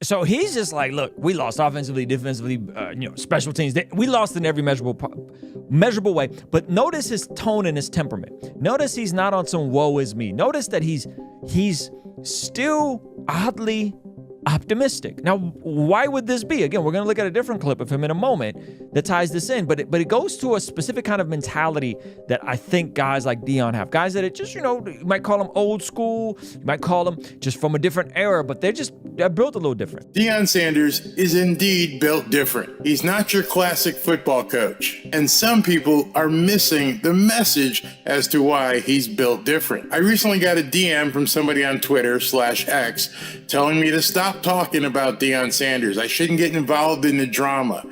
So he's just like, look, we lost offensively, defensively, special teams. We lost in every measurable way. But notice his tone and his temperament. Notice he's not on some woe is me. Notice that he's still oddly optimistic. Now, why would this be? Again, we're going to look at a different clip of him in a moment that ties this in, but it goes to a specific kind of mentality that I think guys like Deion have. Guys that you might call them old school, you might call them just from a different era, but they're built a little different. Deion Sanders is indeed built different. He's not your classic football coach, and some people are missing the message as to why he's built different. I recently got a DM from somebody on Twitter/X telling me to stop talking about Deion Sanders. I shouldn't get involved in the drama.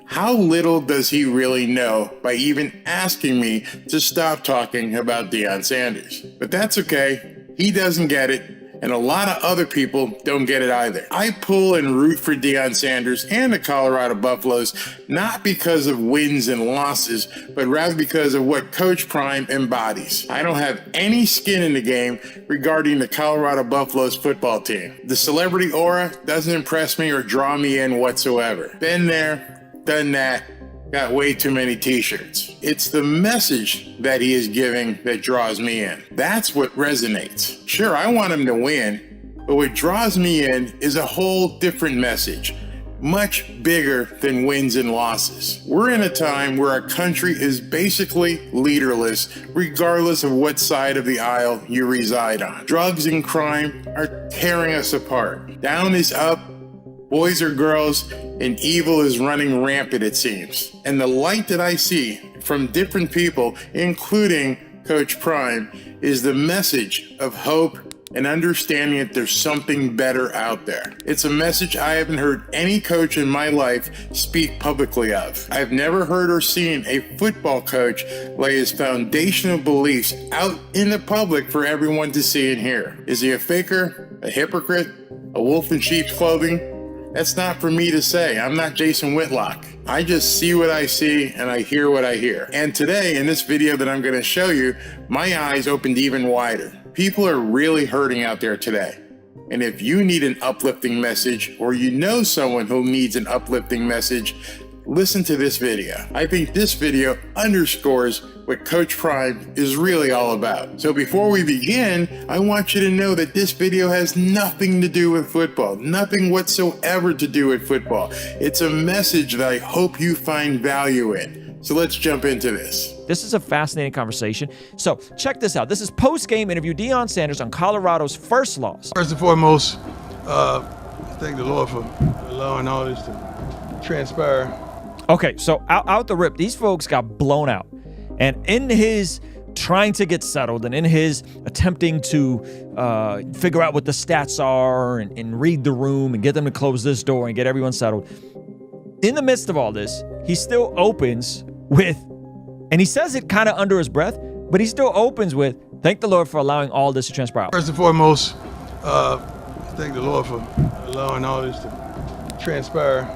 How little does he really know by even asking me to stop talking about Deion Sanders? But that's okay. He doesn't get it, and a lot of other people don't get it either. I pull and root for Deion Sanders and the Colorado Buffaloes, not because of wins and losses, but rather because of what Coach Prime embodies. I don't have any skin in the game regarding the Colorado Buffaloes football team. The celebrity aura doesn't impress me or draw me in whatsoever. Been there, done that, got way too many t-shirts. It's the message that he is giving that draws me in. That's what resonates. Sure, I want him to win, but what draws me in is a whole different message, much bigger than wins and losses. We're in a time where our country is basically leaderless, regardless of what side of the aisle you reside on. Drugs and crime are tearing us apart. Down is up, boys are girls, and evil is running rampant, it seems. And the light that I see from different people, including Coach Prime, is the message of hope and understanding that there's something better out there. It's a message I haven't heard any coach in my life speak publicly of. I've never heard or seen a football coach lay his foundational beliefs out in the public for everyone to see and hear. Is he a faker, a hypocrite, a wolf in sheep's clothing? That's not for me to say. I'm not Jason Whitlock. I just see what I see and I hear what I hear. And today, in this video that I'm going to show you, my eyes opened even wider. People are really hurting out there today. And if you need an uplifting message, or you know someone who needs an uplifting message, listen to this video. I think this video underscores what Coach Prime is really all about. So before we begin, I want you to know that this video has nothing to do with football, nothing whatsoever to do with football. It's a message that I hope you find value in. So let's jump into this. This is a fascinating conversation. So check this out. This is post-game interview, Deion Sanders on Colorado's first loss. First and foremost, thank the Lord for allowing all this to transpire. Okay, so out the rip, these folks got blown out. And in his trying to get settled and in his attempting to figure out what the stats are and read the room and get them to close this door and get everyone settled, in the midst of all this, he still opens with, and he says it kind of under his breath, but he still opens with, thank the Lord for allowing all this to transpire. First and foremost, thank the Lord for allowing all this to transpire.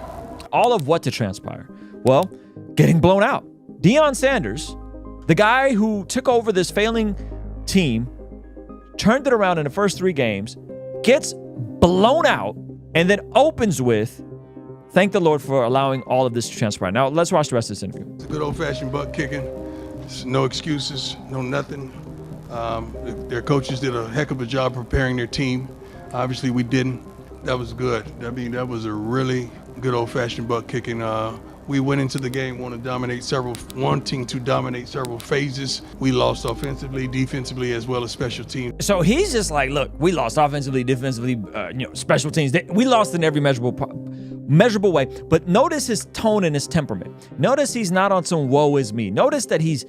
All of what to transpire? Well, getting blown out. Deion Sanders, the guy who took over this failing team, turned it around in the first 3 games, gets blown out, and then opens with, thank the Lord for allowing all of this to transpire. Now, let's watch the rest of this interview. It's a good old-fashioned butt kicking. It's no excuses, no nothing. Their coaches did a heck of a job preparing their team. Obviously, we didn't. That was good. I mean, that was a really good old-fashioned butt kicking. We went into the game wanting to dominate several phases. We lost offensively, defensively, as well as special teams. So he's just like, look, we lost offensively, defensively, special teams. We lost in every measurable way. But notice his tone and his temperament. Notice he's not on some woe is me. Notice that he's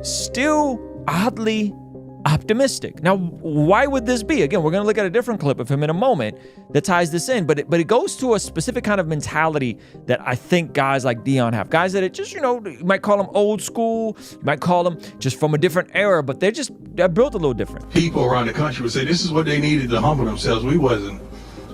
still oddly optimistic. Now, why would this be? Again, we're going to look at a different clip of him in a moment that ties this in, but it goes to a specific kind of mentality that I think guys like Deion have. Guys that you might call them old school, you might call them just from a different era, but they're built a little different. People around the country would say this is what they needed to humble themselves. We wasn't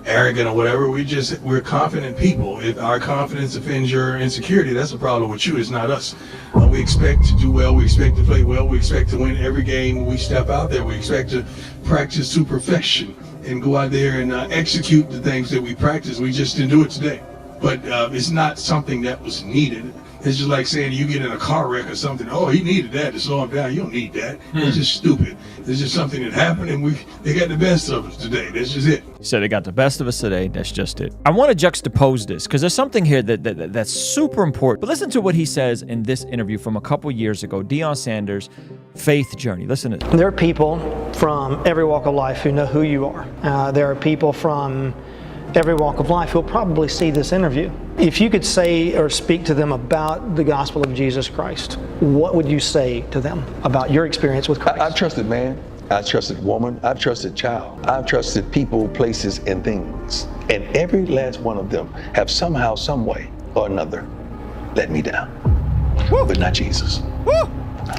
arrogant or whatever. We're confident people. If our confidence offends your insecurity, that's a problem with you. It's not us. We expect to do well. We expect to play well. We expect to win every game we step out there. We expect to practice to perfection. and go out there and execute the things that we practice. We just didn't do it today. But it's not something that was needed. It's just like saying you get in a car wreck or something. Oh, he needed that to slow him down. You don't need that. It's just stupid. It's just something that happened, and they got the best of us today. That's just it. He said they got the best of us today. That's just it. I want to juxtapose this because there's something here that's super important. But listen to what he says in this interview from a couple years ago. Deion Sanders, faith journey. Listen to this. There are people from every walk of life who know who you are. There are people from every walk of life who'll probably see this interview. If you could say or speak to them about the gospel of Jesus Christ, what would you say to them about your experience with Christ? I've trusted man, I've trusted woman, I've trusted child, I've trusted people, places, and things. And every last one of them have somehow, some way or another let me down. Woo. But not Jesus. Woo.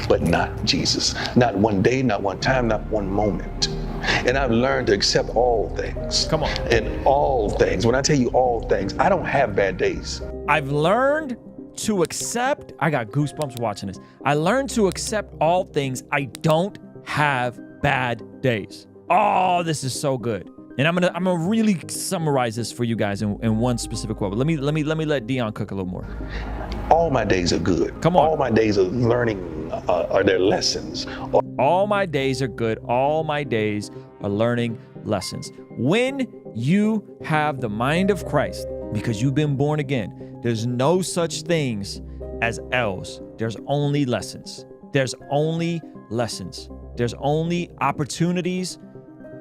But not Jesus. Not one day, not one time, not one moment. And I've learned to accept all things. Come on. And all things. When I tell you all things, I don't have bad days. I've learned to accept, I got goosebumps watching this. I learned to accept all things. I don't have bad days. Oh, this is so good. And I'm gonna really summarize this for you guys in one specific quote. But let me let Deion cook a little more. All my days are good. Come on. All my days of learning are their lessons. All my days are good. All my days are learning lessons. When you have the mind of Christ, because you've been born again, there's no such things as L's. There's only lessons. There's only lessons. There's only opportunities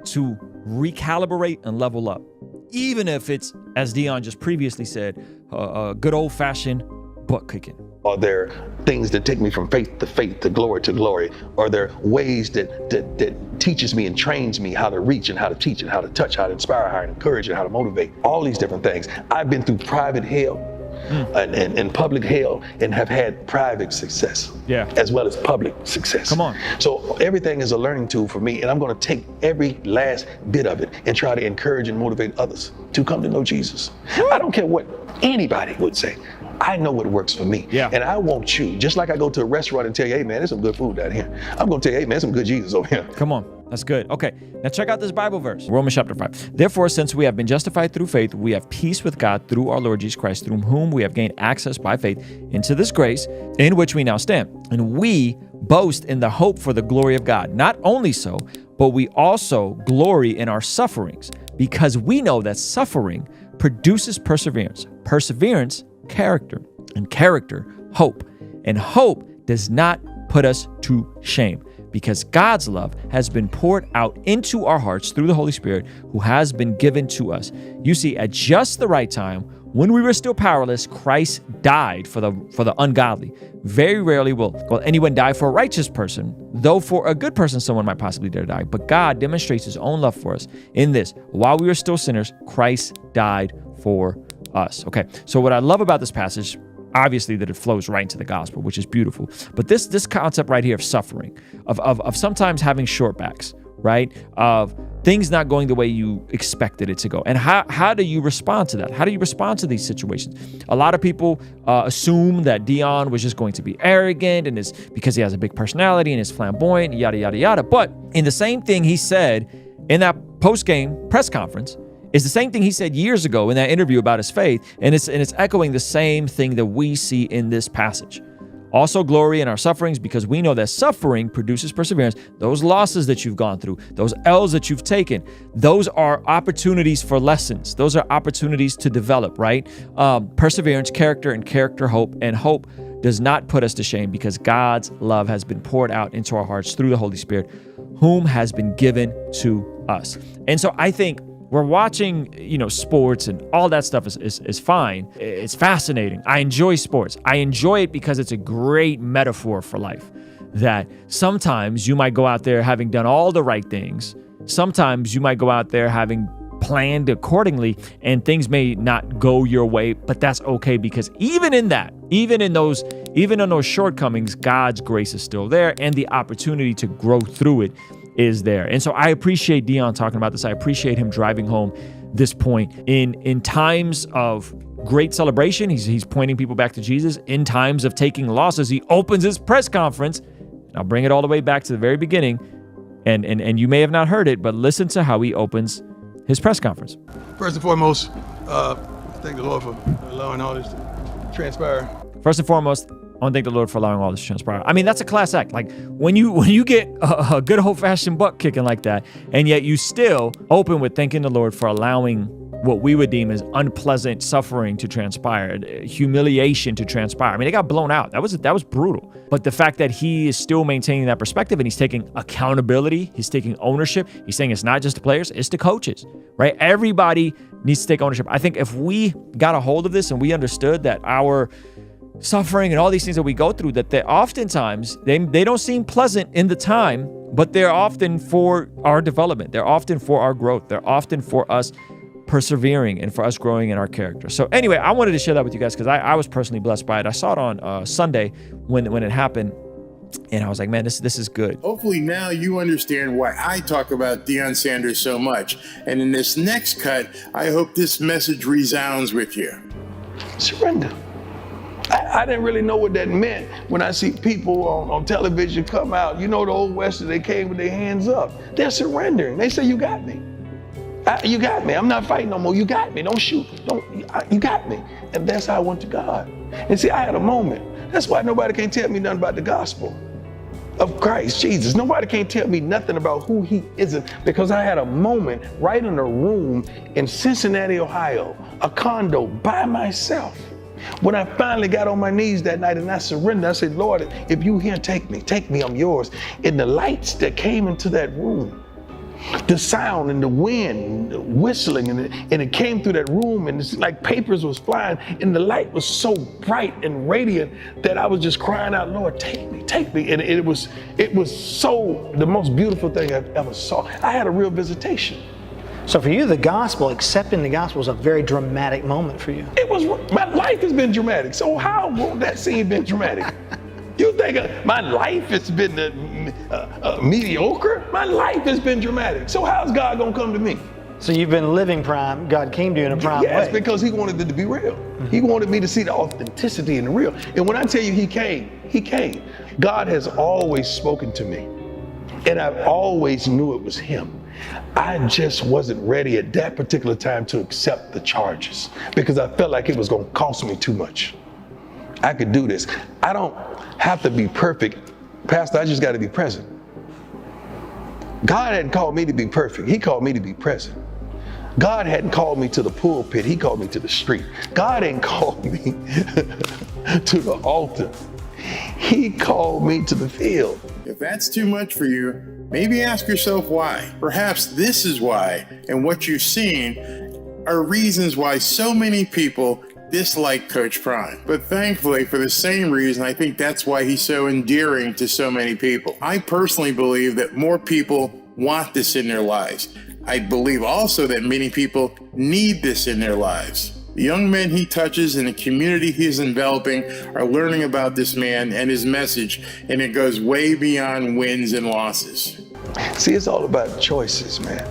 to recalibrate and level up. Even if it's, as Deion just previously said, a good old-fashioned butt kicking. Are there things that take me from faith, to glory to glory? Are there ways that teaches me and trains me how to reach and how to teach and how to touch, how to inspire, how to encourage and how to motivate? All these different things. I've been through private hell and public hell and have had private success as well as public success. Come on. So everything is a learning tool for me, and I'm going to take every last bit of it and try to encourage and motivate others to come to know Jesus. I don't care what anybody would say. I know what works for me. Yeah. And I want you, just like I go to a restaurant and tell you, hey man, there's some good food down here. I'm going to tell you, hey man, there's some good Jesus over here. Come on. That's good. Okay. Now check out this Bible verse. Romans chapter 5. Therefore, since we have been justified through faith, we have peace with God through our Lord Jesus Christ, through whom we have gained access by faith into this grace in which we now stand. And we boast in the hope for the glory of God. Not only so, but we also glory in our sufferings, because we know that suffering produces perseverance. Perseverance, character, and character, hope. And hope does not put us to shame, because God's love has been poured out into our hearts through the Holy Spirit who has been given to us. You see, at just the right time, when we were still powerless, Christ died for the ungodly. Very rarely will anyone die for a righteous person, though for a good person someone might possibly dare die. But God demonstrates his own love for us in this: while we were still sinners, Christ died for us. Okay, so what I love about this passage, obviously that it flows right into the gospel, which is beautiful. But this concept right here of suffering, of sometimes having shortbacks, right? Of things not going the way you expected it to go. And how do you respond to that? How do you respond to these situations? A lot of people assume that Deion was just going to be arrogant and is because he has a big personality and is flamboyant, yada, yada, yada. But in the same thing he said in that post-game press conference, is the same thing he said years ago in that interview about his faith, and it's echoing the same thing that we see in this passage. Also glory in our sufferings, because we know that suffering produces perseverance. Those losses that you've gone through, those L's that you've taken, those are opportunities for lessons. Those are opportunities to develop, right? Perseverance, character, and character, hope. And hope does not put us to shame, because God's love has been poured out into our hearts through the Holy Spirit, whom has been given to us. And so I think we're watching, sports and all that stuff is fine. It's fascinating. I enjoy sports. I enjoy it because it's a great metaphor for life. That sometimes you might go out there having done all the right things. Sometimes you might go out there having planned accordingly, and things may not go your way, but that's okay, because even in those shortcomings, God's grace is still there, and the opportunity to grow through it is there. And so I appreciate Deion talking about this. I appreciate him driving home this point. In times of great celebration, he's pointing people back to Jesus. In times of taking losses, he opens his press conference. I'll bring it all the way back to the very beginning. And you may have not heard it, but listen to how he opens his press conference. First and foremost, thank the Lord for allowing all this to transpire. First and foremost, I want to thank the Lord for allowing all this to transpire. I mean, that's a class act. Like when you get a good old-fashioned butt kicking like that, and yet you still open with thanking the Lord for allowing what we would deem as unpleasant suffering to transpire, humiliation to transpire. I mean, they got blown out. That was brutal. But the fact that he is still maintaining that perspective and he's taking accountability, he's taking ownership. He's saying it's not just the players, it's the coaches, right? Everybody needs to take ownership. I think if we got a hold of this and we understood that our suffering and all these things that we go through, that they oftentimes, they don't seem pleasant in the time, but they're often for our development. They're often for our growth. They're often for us persevering and for us growing in our character. So anyway, I wanted to share that with you guys because I was personally blessed by it. I saw it on Sunday when it happened, and I was like, man, this is good. Hopefully now you understand why I talk about Deion Sanders so much. And in this next cut, I hope this message resounds with you. Surrender. I didn't really know what that meant when I see people on television come out. You know, the old Western, they came with their hands up. They're surrendering. They say, you got me. You got me. I'm not fighting no more. You got me. Don't shoot. You got me. And that's how I went to God. And see, I had a moment. That's why nobody can tell me nothing about the gospel of Christ Jesus. Nobody can tell me nothing about who he isn't, because I had a moment right in a room in Cincinnati, Ohio, a condo by myself. When I finally got on my knees that night and I surrendered, I said, Lord, if you here, take me, I'm yours. And the lights that came into that room, the sound and the wind whistling, and it came through that room, and it's like papers was flying, and the light was so bright and radiant that I was just crying out, Lord, take me. And it was so the most beautiful thing I've ever saw. I had a real visitation. So for you, the gospel, accepting the gospel, was a very dramatic moment for you. It was. My life has been dramatic. So how won't that scene been dramatic? You think my life has been mediocre? My life has been dramatic. So how's God gonna come to me? So you've been living prime. God came to you in a prime way. Yes, because he wanted it to be real. Mm-hmm. He wanted me to see the authenticity in the real. And when I tell you he came. God has always spoken to me. And I've always knew it was him. I just wasn't ready at that particular time to accept the charges because I felt like it was gonna cost me too much. I could do this. I don't have to be perfect. Pastor, I just gotta be present. God hadn't called me to be perfect. He called me to be present. God hadn't called me to the pulpit. He called me to the street. God ain't called me to the altar. He called me to the field. If that's too much for you, maybe ask yourself why. Perhaps this is why, and what you've seen are reasons why so many people dislike Coach Prime. But thankfully, for the same reason, I think that's why he's so endearing to so many people. I personally believe that more people want this in their lives. I believe also that many people need this in their lives. The young men he touches and the community he's enveloping are learning about this man and his message, and it goes way beyond wins and losses. See, it's all about choices, man.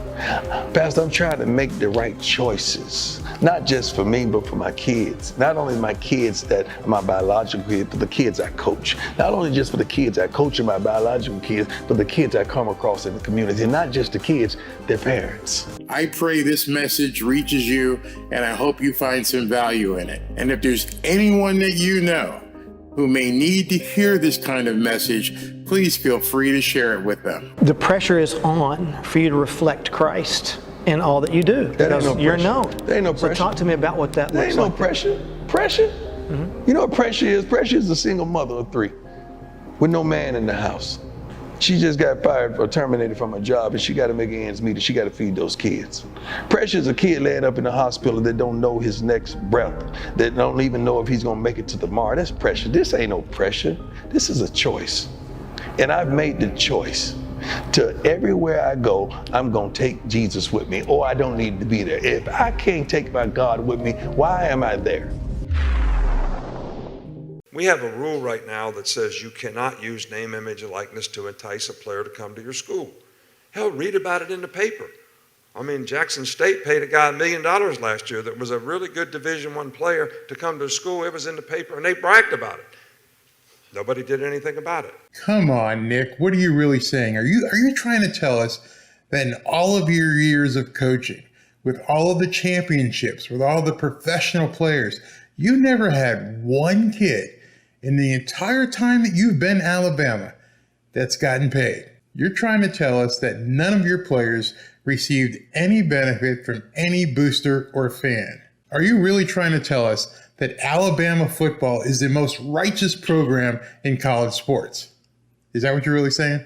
Pastor, I'm trying to make the right choices, not just for me, but for my kids. Not only my kids that are my biological kids, but the kids I coach. Not only just for the kids I coach and my biological kids, but the kids I come across in the community. And not just the kids, their parents. I pray this message reaches you, and I hope you find some value in it. And if there's anyone that you know who may need to hear this kind of message, please feel free to share it with them. The pressure is on for you to reflect Christ in all that you do. That ain't no you're pressure. known. There ain't no So pressure. talk to me about what that There looks ain't no like. pressure. Pressure? Mm-hmm. You know what pressure is? Pressure is a single mother of 3 with no man in the house. She just got fired or terminated from her job, and she got to make ends meet, and she got to feed those kids. Pressure is a kid laying up in the hospital that don't know his next breath, that don't even know if he's going to make it to tomorrow. That's pressure. This ain't no pressure. This is a choice. And I've made the choice to everywhere I go, I'm going to take Jesus with me, or I don't need to be there. If I can't take my God with me, why am I there? We have a rule right now that says you cannot use name, image, and likeness to entice a player to come to your school. Hell, read about it in the paper. I mean, Jackson State paid a guy $1 million last year that was a really good Division I player to come to school. It was in the paper, and they bragged about it. Nobody did anything about it. Come on, Nick. What are you really saying? Are you trying to tell us that in all of your years of coaching, with all of the championships, with all the professional players, you never had one kid in the entire time that you've been Alabama that's gotten paid. You're trying to tell us that none of your players received any benefit from any booster or fan. Are you really trying to tell us that Alabama football is the most righteous program in college sports? Is that what you're really saying?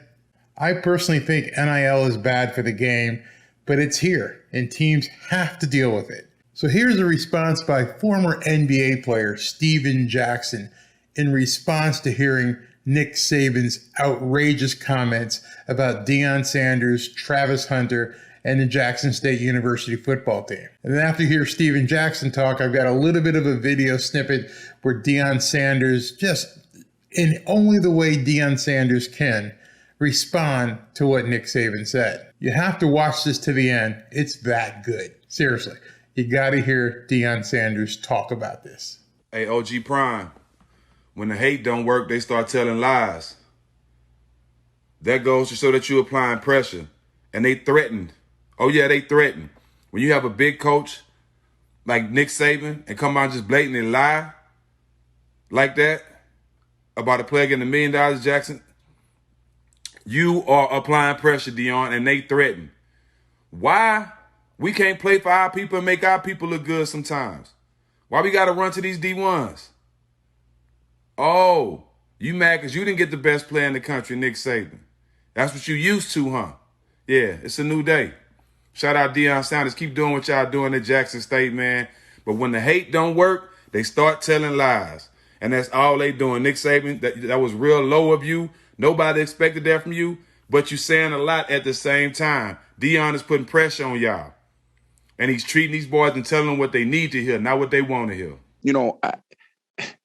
I personally think NIL is bad for the game, but it's here, and teams have to deal with it. So here's a response by former NBA player Steven Jackson in response to hearing Nick Saban's outrageous comments about Deion Sanders, Travis Hunter, and the Jackson State University football team. And then after you hear Steven Jackson talk, I've got a little bit of a video snippet where Deion Sanders, just in only the way Deion Sanders can, respond to what Nick Saban said. You have to watch this to the end. It's that good. Seriously, you got to hear Deion Sanders talk about this. Hey, OG Prime, when the hate don't work, they start telling lies. That goes to show that you're applying pressure. And they threatened. Oh, yeah, they threatened. When you have a big coach like Nick Saban and come out and just blatantly lie like that about a player getting $1 million, Jackson, you are applying pressure, Deion, and they threaten. Why we can't play for our people and make our people look good sometimes? Why we got to run to these D1s? Oh, you mad because you didn't get the best player in the country, Nick Saban. That's what you used to, huh? Yeah, it's a new day. Shout out Deion Sanders. Keep doing what y'all doing at Jackson State, man. But when the hate don't work, they start telling lies. And that's all they doing. Nick Saban, that was real low of you. Nobody expected that from you. But you saying a lot at the same time. Deion is putting pressure on y'all. And he's treating these boys and telling them what they need to hear, not what they want to hear. You know,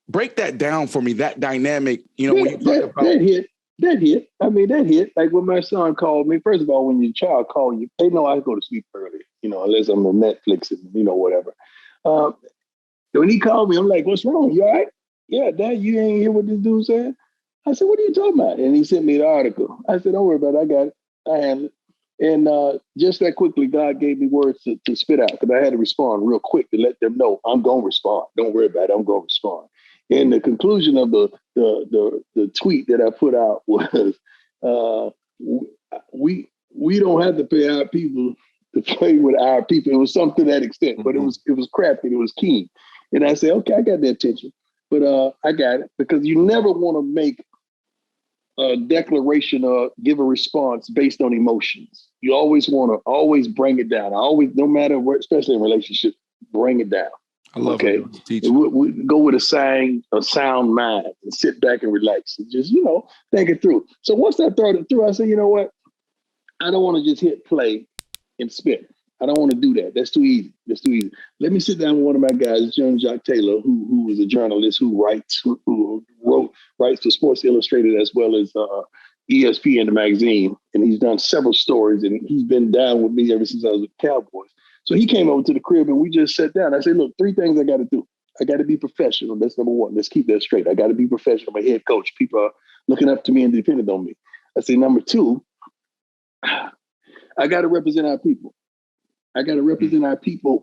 break that down for me, that dynamic, you know, when you talk about... That hit. I mean, that hit. Like when my son called me, first of all, when your child calls you, they know I go to sleep early, you know, unless I'm on Netflix and, you know, whatever. When he called me, I'm like, what's wrong? You all right? Yeah, Dad, you ain't hear what this dude said? I said, what are you talking about? And he sent me the article. I said, don't worry about it. I got it. I handle it. And just that quickly, God gave me words to spit out because I had to respond real quick to let them know I'm going to respond. Don't worry about it. I'm going to respond. And the conclusion of the tweet that I put out was, we don't have to pay our people to play with our people. It was something to that extent, but it was crafty. It was keen. And I said, okay, I got the attention, but I got it because you never want to make a declaration or give a response based on emotions. You always want to bring it down. No matter what, especially in relationships, bring it down. I love it. We go with a sound mind and sit back and relax and just, you know, think it through. So once I thought it through, I said, you know what? I don't want to just hit play and spit. I don't want to do that. That's too easy. Let me sit down with one of my guys, John Jacques Taylor, who is a journalist who writes for Sports Illustrated as well as ESPN, the magazine. And he's done several stories and he's been down with me ever since I was with the Cowboys. So he came over to the crib and we just sat down. I said, look, 3 things I got to do. I got to be professional. That's number 1. Let's keep that straight. I got to be professional. I'm a head coach. People are looking up to me and depending on me. I say, number 2, I got to represent our people.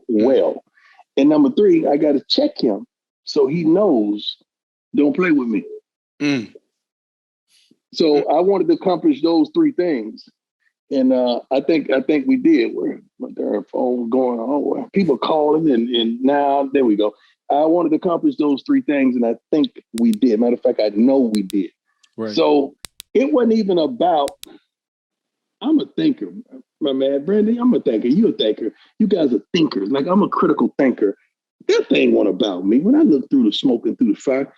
Well. And number 3, I got to check him so he knows, don't play with me. So I wanted to accomplish those 3 things. And I think we did. There are phone going on, people calling, and now there we go. I wanted to accomplish those 3 things, and I think we did. Matter of fact, I know we did. Right. So it wasn't even about. I'm a thinker, my man, Brandon. I'm a thinker. You're a thinker. You guys are thinkers. Like I'm a critical thinker. That thing wasn't about me. When I look through the smoke and through the fire,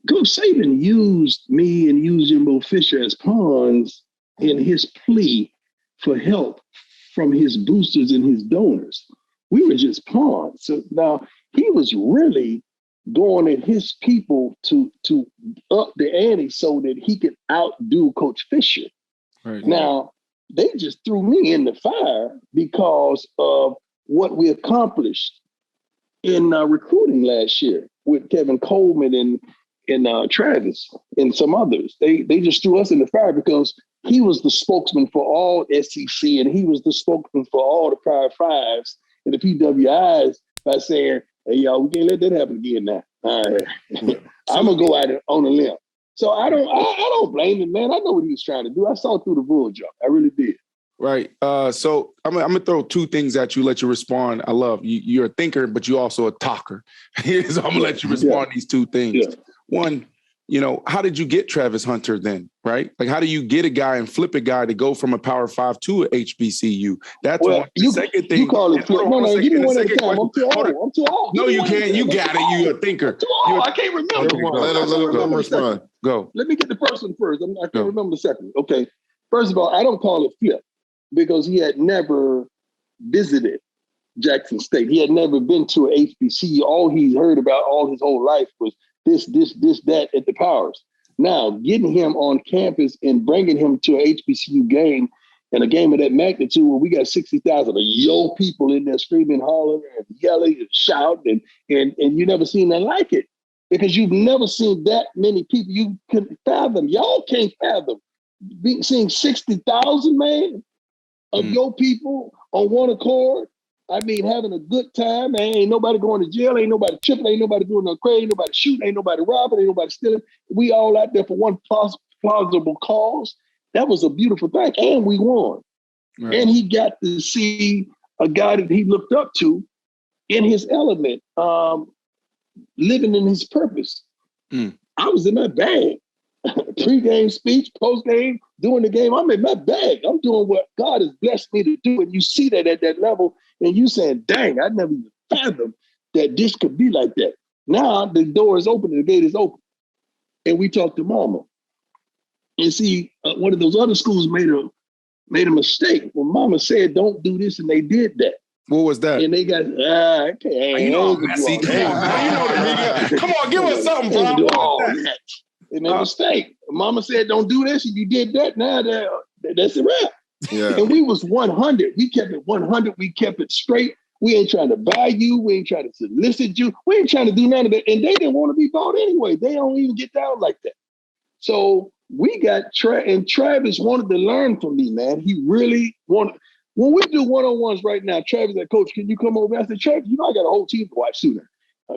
Coach Saban used me and used Jimbo Fisher as pawns in his plea for help from his boosters and his donors. We were just pawns. So now he was really going at his people to up the ante so that he could outdo Coach Fisher. Right. Now, they just threw me in the fire because of what we accomplished in recruiting last year with Kevin Coleman and Travis and some others. They just threw us in the fire because he was the spokesman for all SEC, and he was the spokesman for all the Power Fives and the PWIs by saying, hey, y'all, we can't let that happen again now. All right. I'm going to go out on a limb. So I don't blame him, man. I know what he was trying to do. I saw through the bull jump. I really did. Right. So I'm gonna throw two things at you, let you respond. I love you. You're a thinker, but you're also a talker. So I'm gonna let you respond to these two things. Yeah. One, how did you get Travis Hunter then? Right? Like, how do you get a guy and flip a guy to go from a Power 5 to a HBCU? That's one. The second thing. You call it flip. No, give me one at a time. I'm too old. No, you can't. You got it. You're a thinker. I can't remember. Let him respond. Go. Let me get the first one first. I can't remember the second. Okay. First of all, I don't call it flip, because he had never visited Jackson State. He had never been to an HBCU. All he's heard about all his whole life was this, that at the Powers. Now, getting him on campus and bringing him to an HBCU game, and a game of that magnitude where we got 60,000 people in there screaming, hollering, and yelling and shouting, and you never seen that like it, because you've never seen that many people. You couldn't fathom. Y'all can't fathom seeing 60,000, man, of your people on one accord. I mean, having a good time. Ain't nobody going to jail. Ain't nobody tripping. Ain't nobody doing no crazy. Ain't nobody shooting. Ain't nobody robbing. Ain't nobody stealing. We all out there for one plausible cause. That was a beautiful thing. And we won. Right. And he got to see a guy that he looked up to in his element, living in his purpose. I was in my bag. Pre-game speech, post-game, doing the game. I'm in my bag. I'm doing what God has blessed me to do. And you see that at that level, and you saying, dang, I never even fathomed that this could be like that. Now the door is open and the gate is open. And we talked to mama. And see, one of those other schools made a mistake. When mama said, don't do this, and they did that. What was that? And they got, Come on, give us something, bro. And a mistake. Mama said, don't do this, and you did that. Now that's a wrap. Yeah. And we was 100. We kept it 100. We kept it straight. We ain't trying to buy you. We ain't trying to solicit you. We ain't trying to do none of that. And they didn't want to be bought anyway. They don't even get down like that. So we got and Travis wanted to learn from me, man. He really wanted. When we do one-on-ones right now, Travis said, Coach, can you come over? I said, Travis, I got a whole team to watch sooner.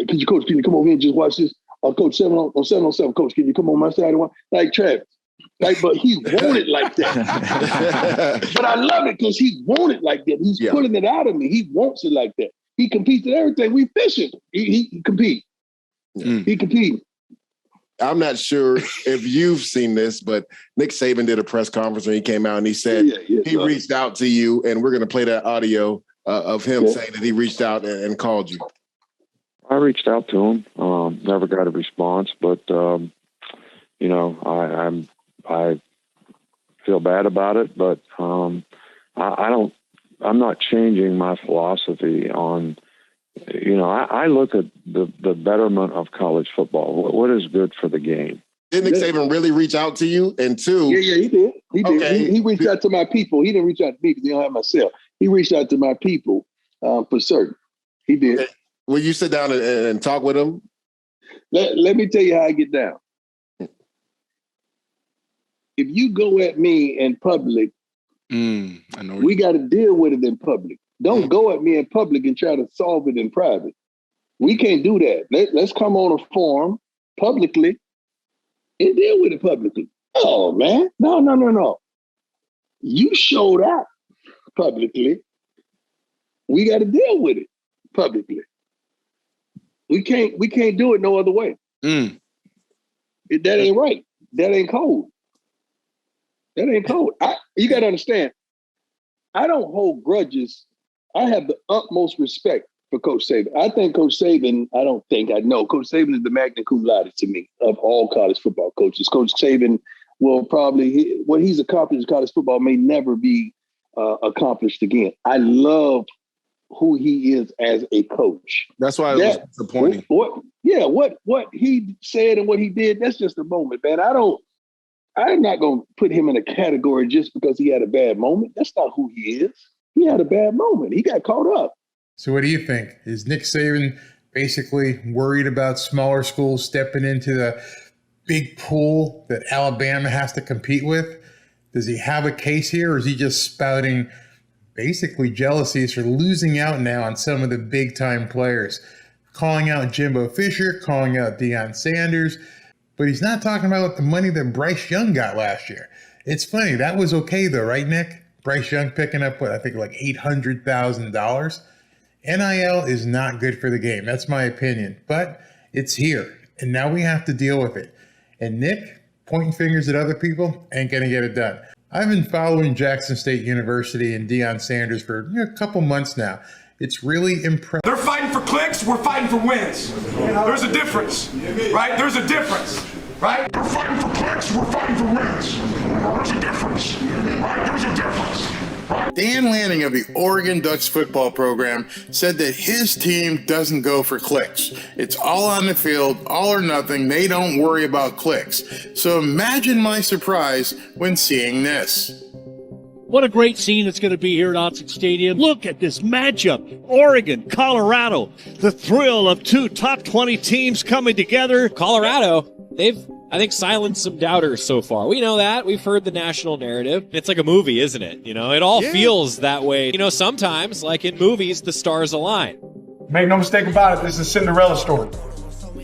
Can you come over here and just watch this? Coach, 7 on 7, Coach, can you come on my side? Like Travis. But he wanted like that. But I love it because he wanted like that. He's pulling it out of me. He wants it like that. He competes in everything. We fishing. He compete. Yeah. He compete. I'm not sure if you've seen this, but Nick Saban did a press conference when he came out and he said he reached out to you, and we're going to play that audio of him saying that he reached out and called you. I reached out to him, never got a response, but I feel bad about it, but I'm not changing my philosophy on, I look at the betterment of college football. What is good for the game? Did Nick Saban really reach out to you? And two, yeah, he did. He did. Okay. He reached out to my people. He didn't reach out to me because he don't have my cell. He reached out to my people for certain. He did. Okay. Will you sit down and talk with him? Let me tell you how I get down. If you go at me in public, we got to deal with it in public. Don't go at me in public and try to solve it in private. We can't do that. Let's come on a forum publicly and deal with it publicly. Oh, man. No. You showed up publicly. We got to deal with it publicly. We can't do it no other way. That ain't right. That ain't cold. That ain't cold. You got to understand, I don't hold grudges. I have the utmost respect for Coach Saban. I know Coach Saban is the magna cum laude to me of all college football coaches. Coach Saban will probably, what he's accomplished in college football may never be accomplished again. I love who he is as a coach. That's why it was disappointing. What he said and what he did, that's just a moment, man. I'm not going to put him in a category just because he had a bad moment. That's not who he is. He had a bad moment. He got caught up. So what do you think? Is Nick Saban basically worried about smaller schools stepping into the big pool that Alabama has to compete with? Does he have a case here, or is he just spouting basically jealousies for losing out now on some of the big-time players? Calling out Jimbo Fisher, calling out Deion Sanders, but he's not talking about the money that Bryce Young got last year. It's funny, that was okay though, right, Nick? Bryce Young picking up, what, I think like $800,000. NIL is not good for the game. That's my opinion, but it's here, and now we have to deal with it. And Nick, pointing fingers at other people ain't gonna get it done. I've been following Jackson State University and Deion Sanders for a couple months now. It's really impressive. They're fighting for clicks, we're fighting for wins. There's a difference, right? There's a difference, right? They're fighting for clicks, we're fighting for wins. There's a difference, right? There's a difference. Dan Lanning of the Oregon Ducks football program said that his team doesn't go for clicks. It's all on the field, all or nothing. They don't worry about clicks. So imagine my surprise when seeing this. What a great scene it's going to be here at Otched Stadium. Look at this matchup. Oregon, Colorado. The thrill of two top 20 teams coming together. Colorado, they've, I think, silenced some doubters so far. We know that. We've heard the national narrative. It's like a movie, isn't it? You know, it all feels that way. You know, sometimes, like in movies, the stars align. Make no mistake about it, this is a Cinderella story,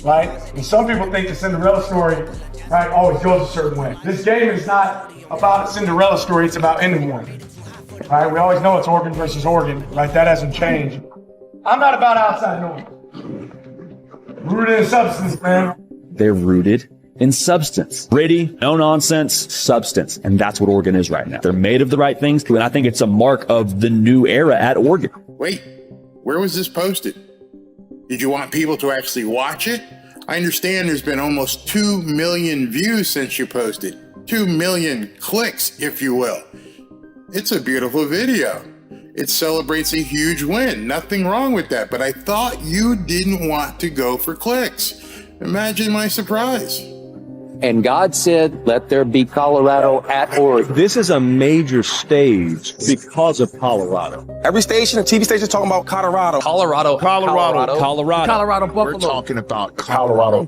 right? And some people think the Cinderella story, right, always goes a certain way. This game is not about a Cinderella story, it's about ending one. Right? We always know it's Oregon versus Oregon, right? That hasn't changed. I'm not about outside noise. Rooted in substance, man. They're rooted in substance. Gritty, no nonsense, substance. And that's what Oregon is right now. They're made of the right things, and I think it's a mark of the new era at Oregon. Wait, where was this posted? Did you want people to actually watch it? I understand there's been almost 2 million views since you posted. 2 million clicks, if you will. It's a beautiful video. It celebrates a huge win. Nothing wrong with that, but I thought you didn't want to go for clicks. Imagine my surprise. And God said, let there be Colorado at Oregon. This is a major stage because of Colorado. Every station, TV station, talking about Colorado. Colorado. Buffalo. We're talking about Colorado.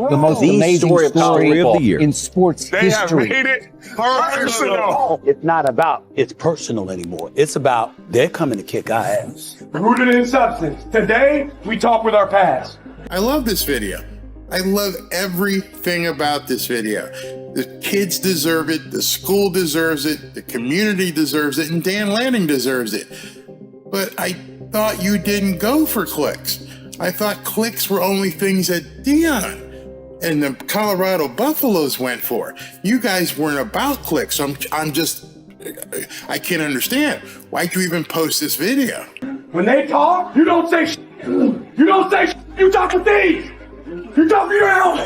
The most amazing story of the year in sports history. They have made it personal. It's not about it's personal anymore. It's about they're coming to kick our ass. Rooted in substance. Today, we talk with our past. I love this video. I love everything about this video. The kids deserve it, the school deserves it, the community deserves it, and Dan Lanning deserves it. But I thought you didn't go for clicks. I thought clicks were only things that Deion and the Colorado Buffaloes went for. You guys weren't about clicks. I can't understand. Why'd you even post this video? When they talk, you don't say shit. You don't say shit. You talk to thieves. You talk to your own.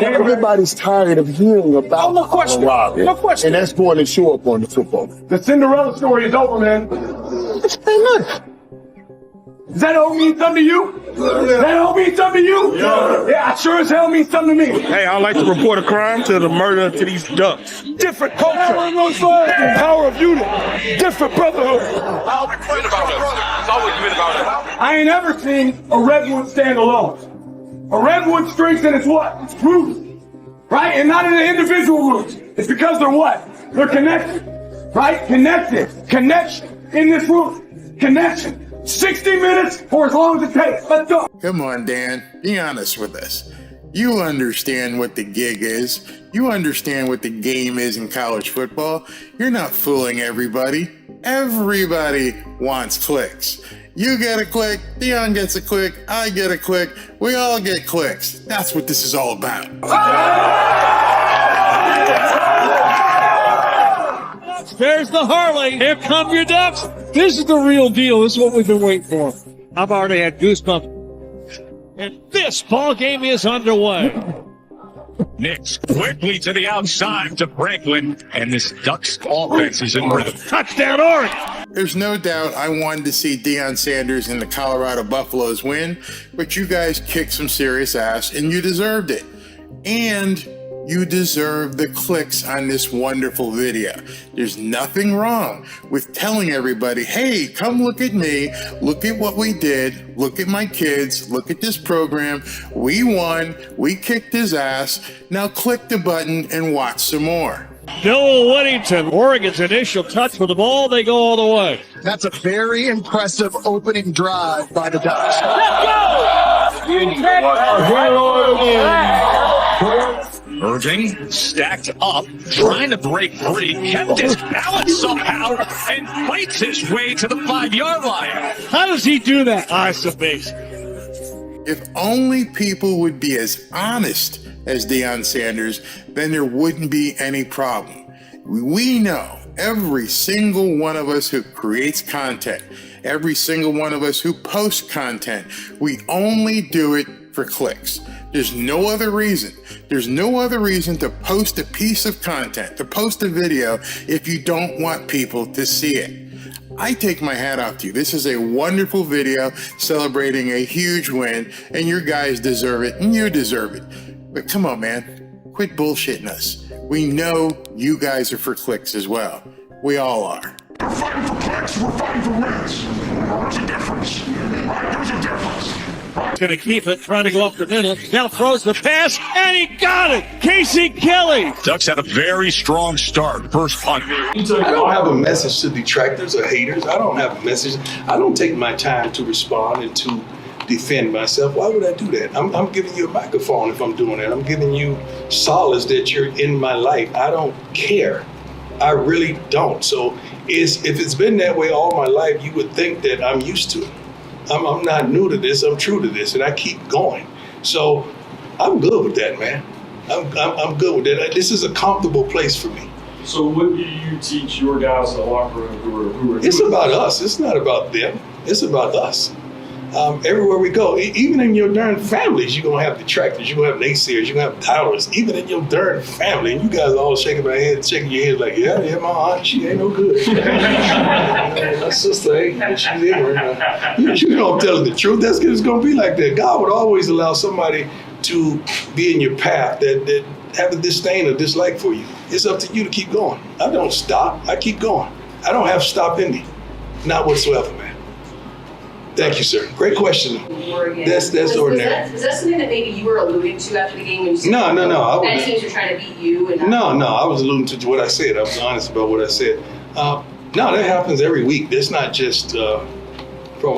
Everybody's tired of hearing about Colorado. No question. And that's going to show up on the football. The Cinderella story is over, man. Does that all mean something to you? Does that all mean something to you? Yeah, it sure as hell means something to me. Hey, I'd like to report a crime to the murder to these ducks. Different culture. Power of unity. Different brotherhood. I ain't ever seen a redwood stand alone. A redwood strength in its what? It's roots. Right? And not in the individual roots. It's because they're what? They're connected. Right? Connected. Connection in this root. Connection. 60 minutes or as long as it takes. Let's go. Come on, Dan. Be honest with us. You understand what the gig is. You understand what the game is in college football. You're not fooling everybody. Everybody wants clicks. You get a click, Deion gets a click, I get a click, we all get clicks. That's what this is all about. There's the Harley. Here come your Ducks. This is the real deal. This is what we've been waiting for. I've already had goosebumps. And this ball game is underway. Knicks quickly to the outside to Franklin, and this Ducks offense is in rhythm. Touchdown, Oregon! There's no doubt I wanted to see Deion Sanders and the Colorado Buffaloes win, but you guys kicked some serious ass, and you deserved it. And You deserve the clicks on this wonderful video. There's nothing wrong with telling everybody, hey, come look at me, look at what we did, look at my kids, look at this program, we won, we kicked his ass, now click the button and watch some more. Bill Whittington, Oregon's initial touch with the ball, they go all the way. That's a very impressive opening drive by the Ducks. Irving stacked up, trying to break free, kept his balance somehow, and fights his way to the 5-yard line. How does he do that? That's amazing. If only people would be as honest as Deion Sanders, then there wouldn't be any problem. We know every single one of us who creates content, every single one of us who posts content, we only do it for clicks. There's no other reason. There's no other reason to post a piece of content, to post a video, if you don't want people to see it. I take my hat off to you. This is a wonderful video celebrating a huge win, and your guys deserve it, and you deserve it. But come on, man, quit bullshitting us. We know you guys are for clicks as well. We all are. We're fighting for clicks, we're fighting for wins. There's a difference. There's a difference. Gonna keep it, trying to go up the middle. Now throws the pass, and he got it! Casey Kelly! Ducks had a very strong start. First punt. I don't have a message to detractors or haters. I don't have a message. I don't take my time to respond and to defend myself. Why would I do that? I'm giving you a microphone if I'm doing that. I'm giving you solace that you're in my life. I don't care. I really don't. So if it's been that way all my life, you would think that I'm used to it. I'm not new to this. I'm true to this, and I keep going. So I'm good with that, man. I'm good with that. This is a comfortable place for me. So what do you teach your guys in the locker room who are It's about us. It's not about them. It's about us. Everywhere we go, even in your darn families, you're going to have detractors, you're going to have naysayers, you're going to have doubters, even in your darn family. And you guys are all shaking your head like, yeah, my aunt, she ain't no good. My sister ain't, she's ignorant. You don't tell the truth. That's it's going to be like that. God would always allow somebody to be in your path that have a disdain or dislike for you. It's up to you to keep going. I don't stop. I keep going. I don't have stop in me. Not whatsoever, man. Thank you, sir. Great question. That's ordinary. Was that something that maybe you were alluding to after the game when you said No. that teams are trying to beat you? And No, I was alluding to what I said. I was honest about what I said. No, that happens every week. That's not just from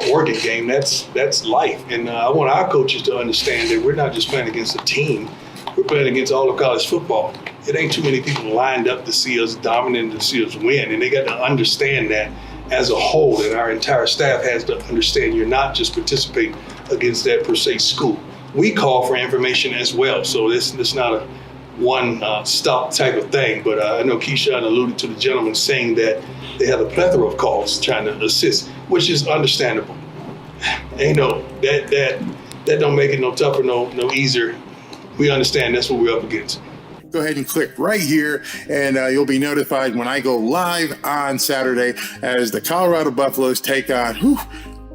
an Oregon game. That's life. And I want our coaches to understand that we're not just playing against a team. We're playing against all of college football. It ain't too many people lined up to see us dominate, to see us win. And they got to understand that as a whole, and our entire staff has to understand you're not just participating against that per se school. We call for information as well, so it's not a one-stop type of thing, but I know Keyshawn alluded to the gentleman saying that they have a plethora of calls trying to assist, which is understandable. Ain't that don't make it no tougher, no easier. We understand that's what we're up against. Go ahead and click right here, and you'll be notified when I go live on Saturday as the Colorado Buffaloes take on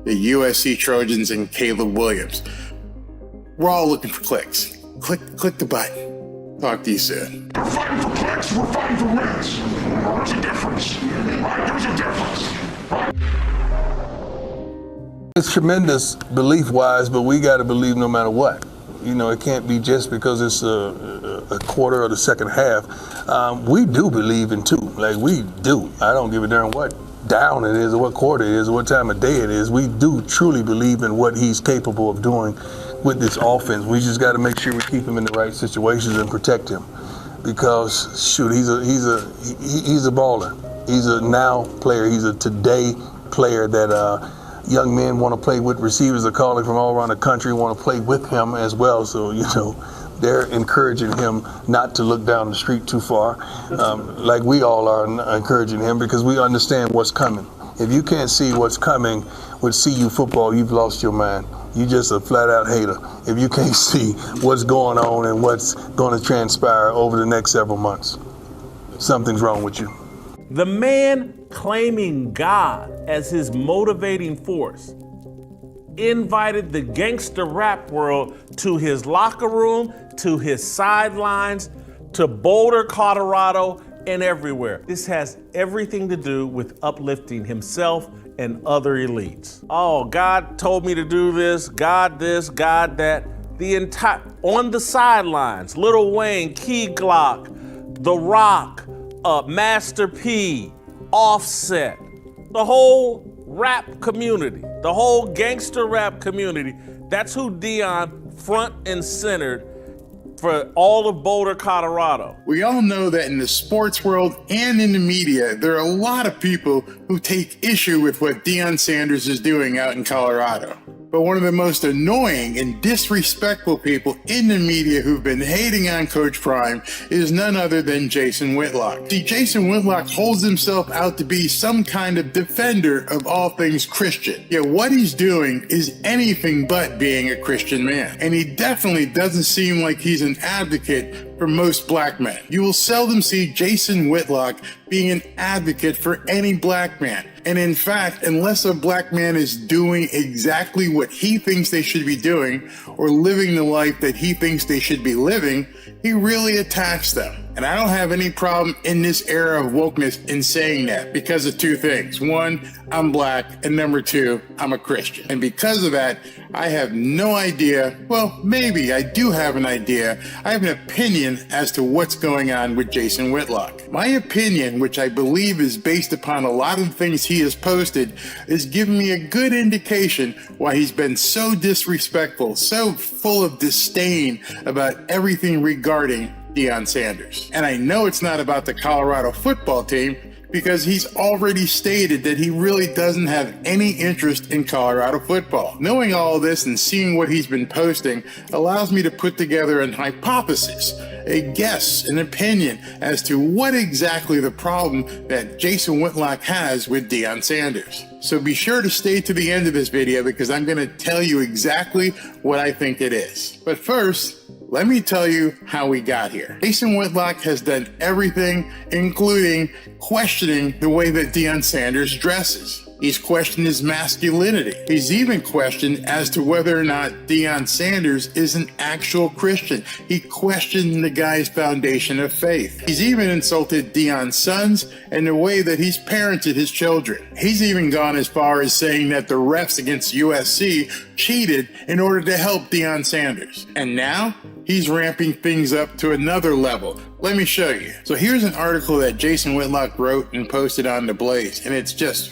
the USC Trojans and Caleb Williams. We're all looking for clicks. Click the button. Talk to you soon. We're fighting for clicks, we're fighting for wins. There's a difference. There's a difference. It's tremendous belief-wise, but we got to believe no matter what. You know, it can't be just because it's a quarter or the second half. We do believe in two, like we do. I don't give a darn what down it is or what quarter it is or what time of day it is. We do truly believe in what he's capable of doing with this offense. We just got to make sure we keep him in the right situations and protect him, because shoot, he's a baller. He's a now player. He's a today player that young men want to play with. Receivers are calling from all around the country, want to play with him as well. So, they're encouraging him not to look down the street too far, like we all are encouraging him, because we understand what's coming. If you can't see what's coming with CU football, you've lost your mind. You just a flat-out hater if you can't see what's going on and what's going to transpire over the next several months. Something's wrong with you. The man claiming God as his motivating force invited the gangster rap world to his locker room, to his sidelines, to Boulder, Colorado, and everywhere. This has everything to do with uplifting himself and other elites. Oh, God told me to do this, God that. The entire, on the sidelines, Lil Wayne, Key Glock, The Rock, Master P, Offset, the whole rap community, the whole gangster rap community. That's who Deion front and centered for all of Boulder, Colorado. We all know that in the sports world and in the media, there are a lot of people who take issue with what Deion Sanders is doing out in Colorado. But one of the most annoying and disrespectful people in the media who've been hating on Coach Prime is none other than Jason Whitlock. See, Jason Whitlock holds himself out to be some kind of defender of all things Christian. Yet what he's doing is anything but being a Christian man. And he definitely doesn't seem like he's an advocate for most black men. You will seldom see Jason Whitlock being an advocate for any black man. And in fact, unless a black man is doing exactly what he thinks they should be doing or living the life that he thinks they should be living, he really attacks them. And I don't have any problem in this era of wokeness in saying that because of two things. One, I'm black, and number two, I'm a Christian. And because of that, I have no idea, well, maybe I do have an idea. I have an opinion as to what's going on with Jason Whitlock. My opinion, which I believe is based upon a lot of the things he has posted, is giving me a good indication why he's been so disrespectful, so full of disdain about everything regarding Deion Sanders. And I know it's not about the Colorado football team because he's already stated that he really doesn't have any interest in Colorado football. Knowing all this and seeing what he's been posting allows me to put together an hypothesis, a guess, an opinion as to what exactly the problem that Jason Whitlock has with Deion Sanders. So be sure to stay to the end of this video because I'm going to tell you exactly what I think it is. But first, let me tell you how we got here. Jason Whitlock has done everything, including questioning the way that Deion Sanders dresses. He's questioned his masculinity. He's even questioned as to whether or not Deion Sanders is an actual Christian. He questioned the guy's foundation of faith. He's even insulted Deion's sons and the way that he's parented his children. He's even gone as far as saying that the refs against USC cheated in order to help Deion Sanders. And now he's ramping things up to another level. Let me show you. So here's an article that Jason Whitlock wrote and posted on The Blaze, and it's just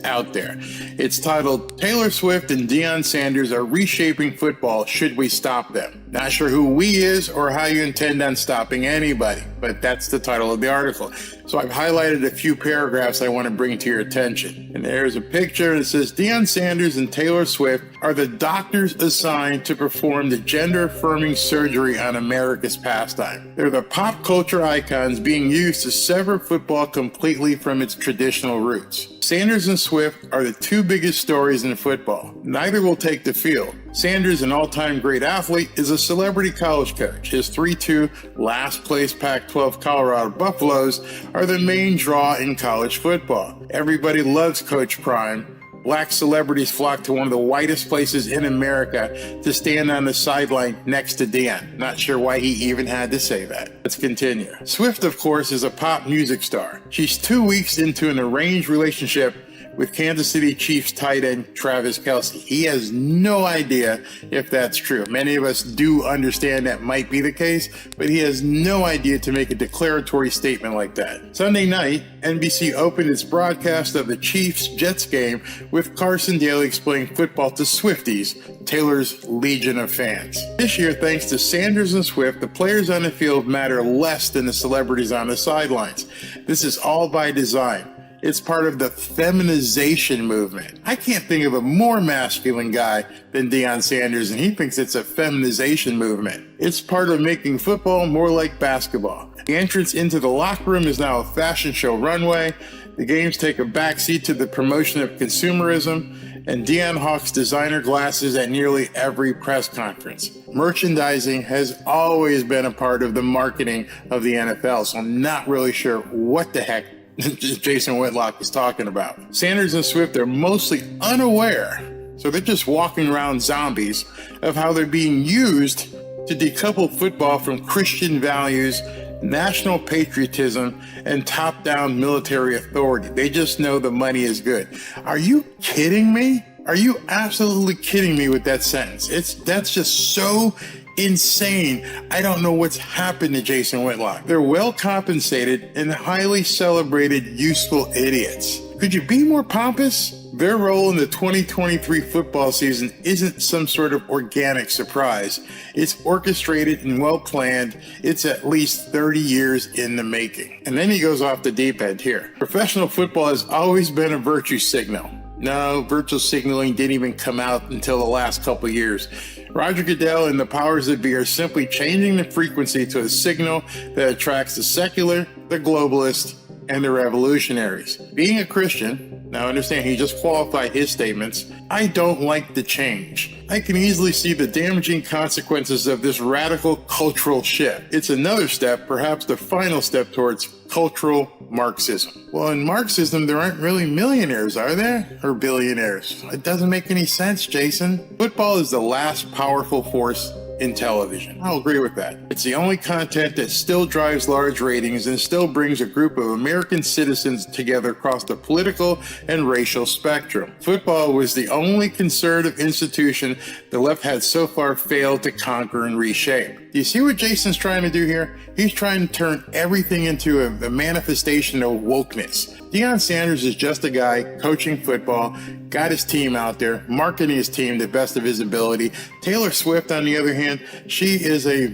out there. It's titled, Taylor Swift and Deion Sanders are reshaping football. Should we stop them? Not sure who we is or how you intend on stopping anybody, but that's the title of the article. So I've highlighted a few paragraphs I want to bring to your attention. And there's a picture that says Deion Sanders and Taylor Swift are the doctors assigned to perform the gender-affirming surgery on America's pastime. They're the pop culture icons being used to sever football completely from its traditional roots. Sanders and Swift are the two biggest stories in football. Neither will take the field. Sanders, an all-time great athlete, is a celebrity college coach. His 3-2 last-place Pac-12 Colorado Buffaloes are the main draw in college football. Everybody loves Coach Prime. Black celebrities flock to one of the whitest places in America to stand on the sideline next to Deion. Not sure why he even had to say that. Let's continue. Swift, of course, is a pop music star. She's 2 weeks into an arranged relationship with Kansas City Chiefs tight end Travis Kelce. He has no idea if that's true. Many of us do understand that might be the case, but he has no idea to make a declaratory statement like that. Sunday night, NBC opened its broadcast of the Chiefs-Jets game with Carson Daly explaining football to Swifties, Taylor's legion of fans. This year, thanks to Sanders and Swift, the players on the field matter less than the celebrities on the sidelines. This is all by design. It's part of the feminization movement. I can't think of a more masculine guy than Deion Sanders, and he thinks it's a feminization movement. It's part of making football more like basketball. The entrance into the locker room is now a fashion show runway. The games take a backseat to the promotion of consumerism, and Deion hawks designer glasses at nearly every press conference. Merchandising has always been a part of the marketing of the NFL, so I'm not really sure what the heck Jason Whitlock is talking about. Sanders and Swift are mostly unaware, so they're just walking around zombies, of how they're being used to decouple football from Christian values, national patriotism, and top-down military authority. They just know the money is good. Are you kidding me? Are you absolutely kidding me with that sentence? That's just so insane. I don't know what's happened to Jason Whitlock. They're well compensated and highly celebrated, useful idiots. Could you be more pompous? Their role in the 2023 football season isn't some sort of organic surprise. It's orchestrated and well planned. It's at least 30 years in the making. And then he goes off the deep end here. Professional football has always been a virtue signal. No, virtual signaling didn't even come out until the last couple of years. Roger Goodell and the powers that be are simply changing the frequency to a signal that attracts the secular, the globalist, and the revolutionaries. Being a Christian, now understand he just qualified his statements, I don't like the change. I can easily see the damaging consequences of this radical cultural shift. It's another step, perhaps the final step towards cultural Marxism. Well, in Marxism, there aren't really millionaires, are there? Or billionaires? It doesn't make any sense, Jason. Football is the last powerful force in television. I'll agree with that. It's the only content that still drives large ratings and still brings a group of American citizens together across the political and racial spectrum. Football was the only conservative institution the left had so far failed to conquer and reshape. Do you see what Jason's trying to do here? He's trying to turn everything into a manifestation of wokeness. Deion Sanders is just a guy coaching football, got his team out there, marketing his team to the best of his ability. Taylor Swift, on the other hand, she is a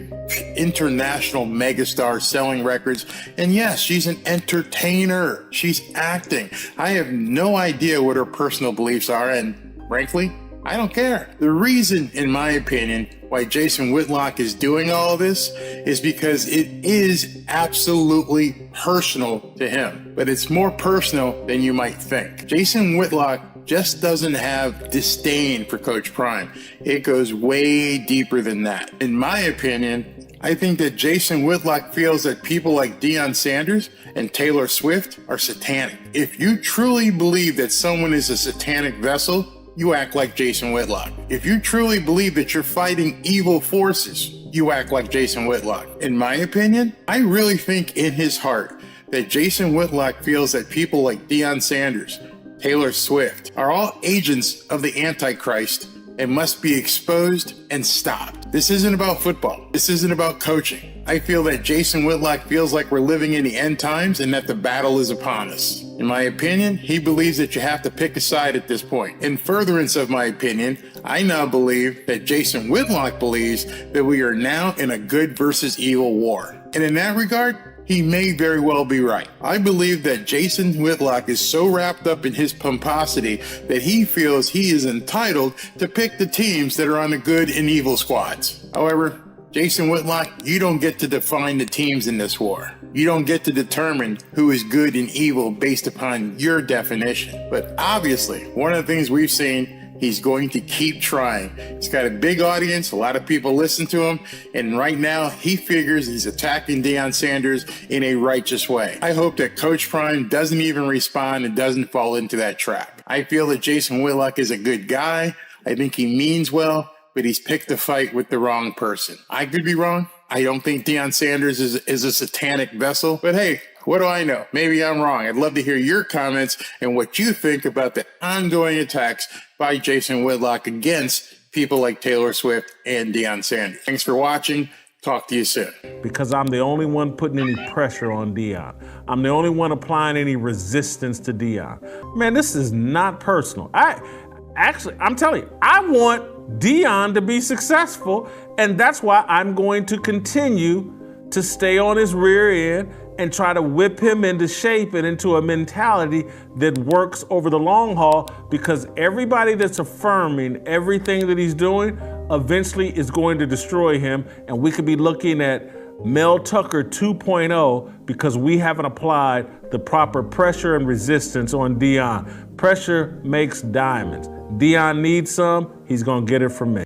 international megastar selling records. And yes, she's an entertainer. She's acting. I have no idea what her personal beliefs are, and frankly, I don't care. The reason, in my opinion, why Jason Whitlock is doing all this is because it is absolutely personal to him. But it's more personal than you might think. Jason Whitlock just doesn't have disdain for Coach Prime. It goes way deeper than that. In my opinion, I think that Jason Whitlock feels that people like Deion Sanders and Taylor Swift are satanic. If you truly believe that someone is a satanic vessel, you act like Jason Whitlock. If you truly believe that you're fighting evil forces, you act like Jason Whitlock. In my opinion, I really think in his heart that Jason Whitlock feels that people like Deion Sanders, Taylor Swift, are all agents of the Antichrist and must be exposed and stopped. This isn't about football. This isn't about coaching. I feel that Jason Whitlock feels like we're living in the end times and that the battle is upon us. In my opinion, he believes that you have to pick a side at this point. In furtherance of my opinion, I now believe that Jason Whitlock believes that we are now in a good versus evil war. And in that regard, he may very well be right. I believe that Jason Whitlock is so wrapped up in his pomposity that he feels he is entitled to pick the teams that are on the good and evil squads. However, Jason Whitlock, you don't get to define the teams in this war. You don't get to determine who is good and evil based upon your definition. But obviously, one of the things we've seen, he's going to keep trying. He's got a big audience. A lot of people listen to him. And right now, he figures he's attacking Deion Sanders in a righteous way. I hope that Coach Prime doesn't even respond and doesn't fall into that trap. I feel that Jason Whitlock is a good guy. I think he means well, but he's picked a fight with the wrong person. I could be wrong. I don't think Deion Sanders is a satanic vessel. But hey, what do I know? Maybe I'm wrong. I'd love to hear your comments and what you think about the ongoing attacks by Jason Whitlock against people like Taylor Swift and Deion Sanders. Thanks for watching. Talk to you soon. Because I'm the only one putting any pressure on Deion. I'm the only one applying any resistance to Deion. Man, this is not personal. I'm telling you, I want Deion to be successful, and that's why I'm going to continue to stay on his rear end and try to whip him into shape and into a mentality that works over the long haul, because everybody that's affirming everything that he's doing eventually is going to destroy him, and we could be looking at Mel Tucker 2.0 because we haven't applied the proper pressure and resistance on Deion. Pressure makes diamonds. Deion needs some, he's gonna get it from me.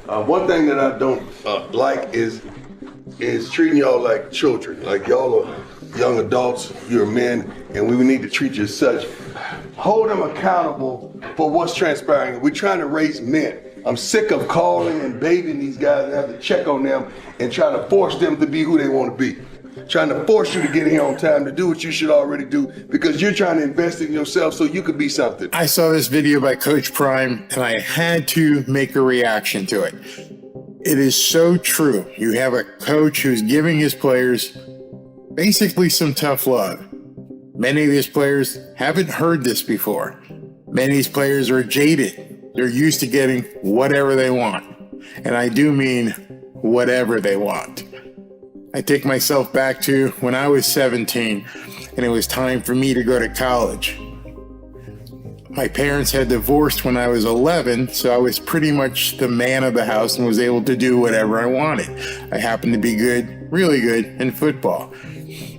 One thing that I don't like is treating y'all like children. Like y'all are young adults, you're men, and we need to treat you as such. Hold them accountable for what's transpiring. We're trying to raise men. I'm sick of calling and baiting these guys and have to check on them and trying to force them to be who they want to be. Trying to force you to get here on time to do what you should already do because you're trying to invest in yourself so you could be something. I saw this video by Coach Prime and I had to make a reaction to it. It is so true. You have a coach who's giving his players basically some tough love. Many of these players haven't heard this before. Many of these players are jaded. They're used to getting whatever they want. And I do mean whatever they want. I take myself back to when I was 17 and it was time for me to go to college. My parents had divorced when I was 11, so I was pretty much the man of the house and was able to do whatever I wanted. I happened to be good, really good in football.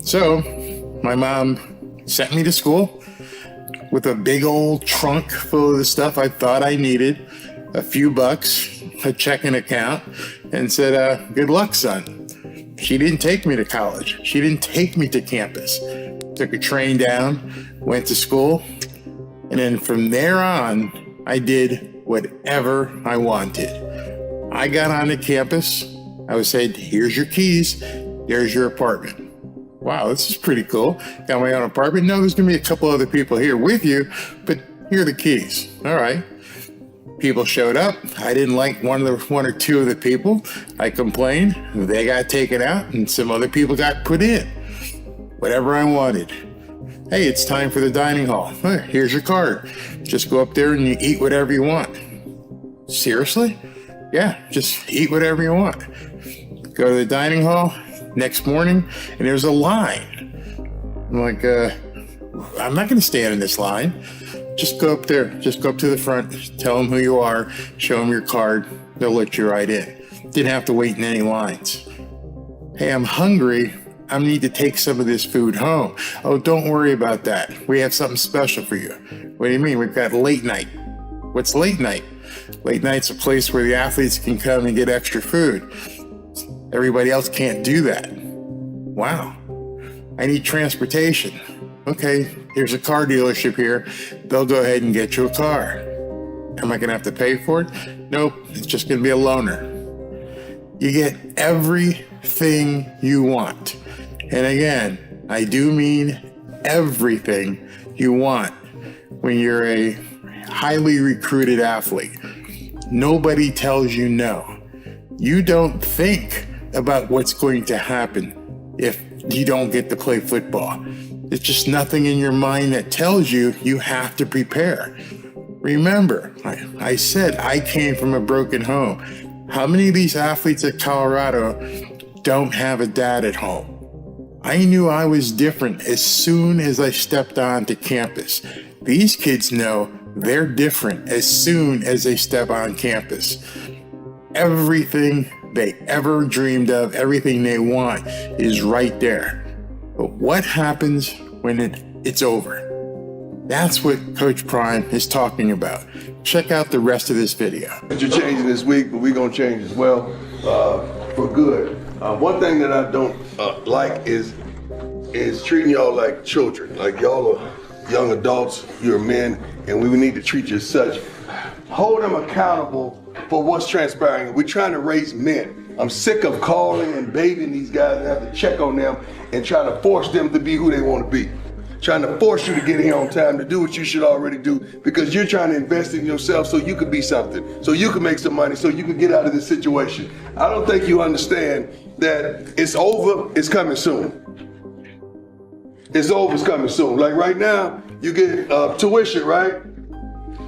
So my mom sent me to school with a big old trunk full of the stuff I thought I needed, a few bucks, a checking account, and said, good luck, son. She didn't take me to college. She didn't take me to campus. Took a train down, went to school, and then from there on, I did whatever I wanted. I got onto campus. I was said, here's your keys. There's your apartment. Wow, this is pretty cool. Got my own apartment. No, there's going to be a couple other people here with you, but here are the keys. All right. People showed up. I didn't like one or two of the people. I complained. They got taken out, and some other people got put in. Whatever I wanted. Hey, it's time for the dining hall. Here's your card. Just go up there and you eat whatever you want. Seriously? Yeah, just eat whatever you want. Go to the dining hall next morning, and there's a line. I'm like, I'm not going to stand in this line. Just go up there. Just go up to the front. Tell them who you are. Show them your card. They'll let you right in. Didn't have to wait in any lines. Hey, I'm hungry. I need to take some of this food home. Oh, don't worry about that. We have something special for you. What do you mean? We've got late night. What's late night? Late night's a place where the athletes can come and get extra food. Everybody else can't do that. Wow. I need transportation. Okay, here's a car dealership here. They'll go ahead and get you a car. Am I gonna have to pay for it? Nope, it's just gonna be a loaner. You get everything you want. And again, I do mean everything you want when you're a highly recruited athlete. Nobody tells you no. You don't think about what's going to happen if you don't get to play football. There's just nothing in your mind that tells you you have to prepare. Remember, I said I came from a broken home. How many of these athletes at Colorado don't have a dad at home? I knew I was different as soon as I stepped onto campus. These kids know they're different as soon as they step on campus. Everything they ever dreamed of, everything they want is right there. But what happens when it's over? That's what Coach Prime is talking about. Check out the rest of this video. You're changing this week, but we're going to change as well for good. One thing that I don't like is treating y'all like children. Like y'all are young adults, you're men, and we need to treat you as such. Hold them accountable for what's transpiring. We're trying to raise men. I'm sick of calling and baiting these guys and have to check on them and trying to force them to be who they want to be. Trying to force you to get here on time to do what you should already do because you're trying to invest in yourself so you could be something, so you can make some money, so you can get out of this situation. I don't think you understand that it's over, it's coming soon. It's over, it's coming soon. Like right now, you get tuition, right?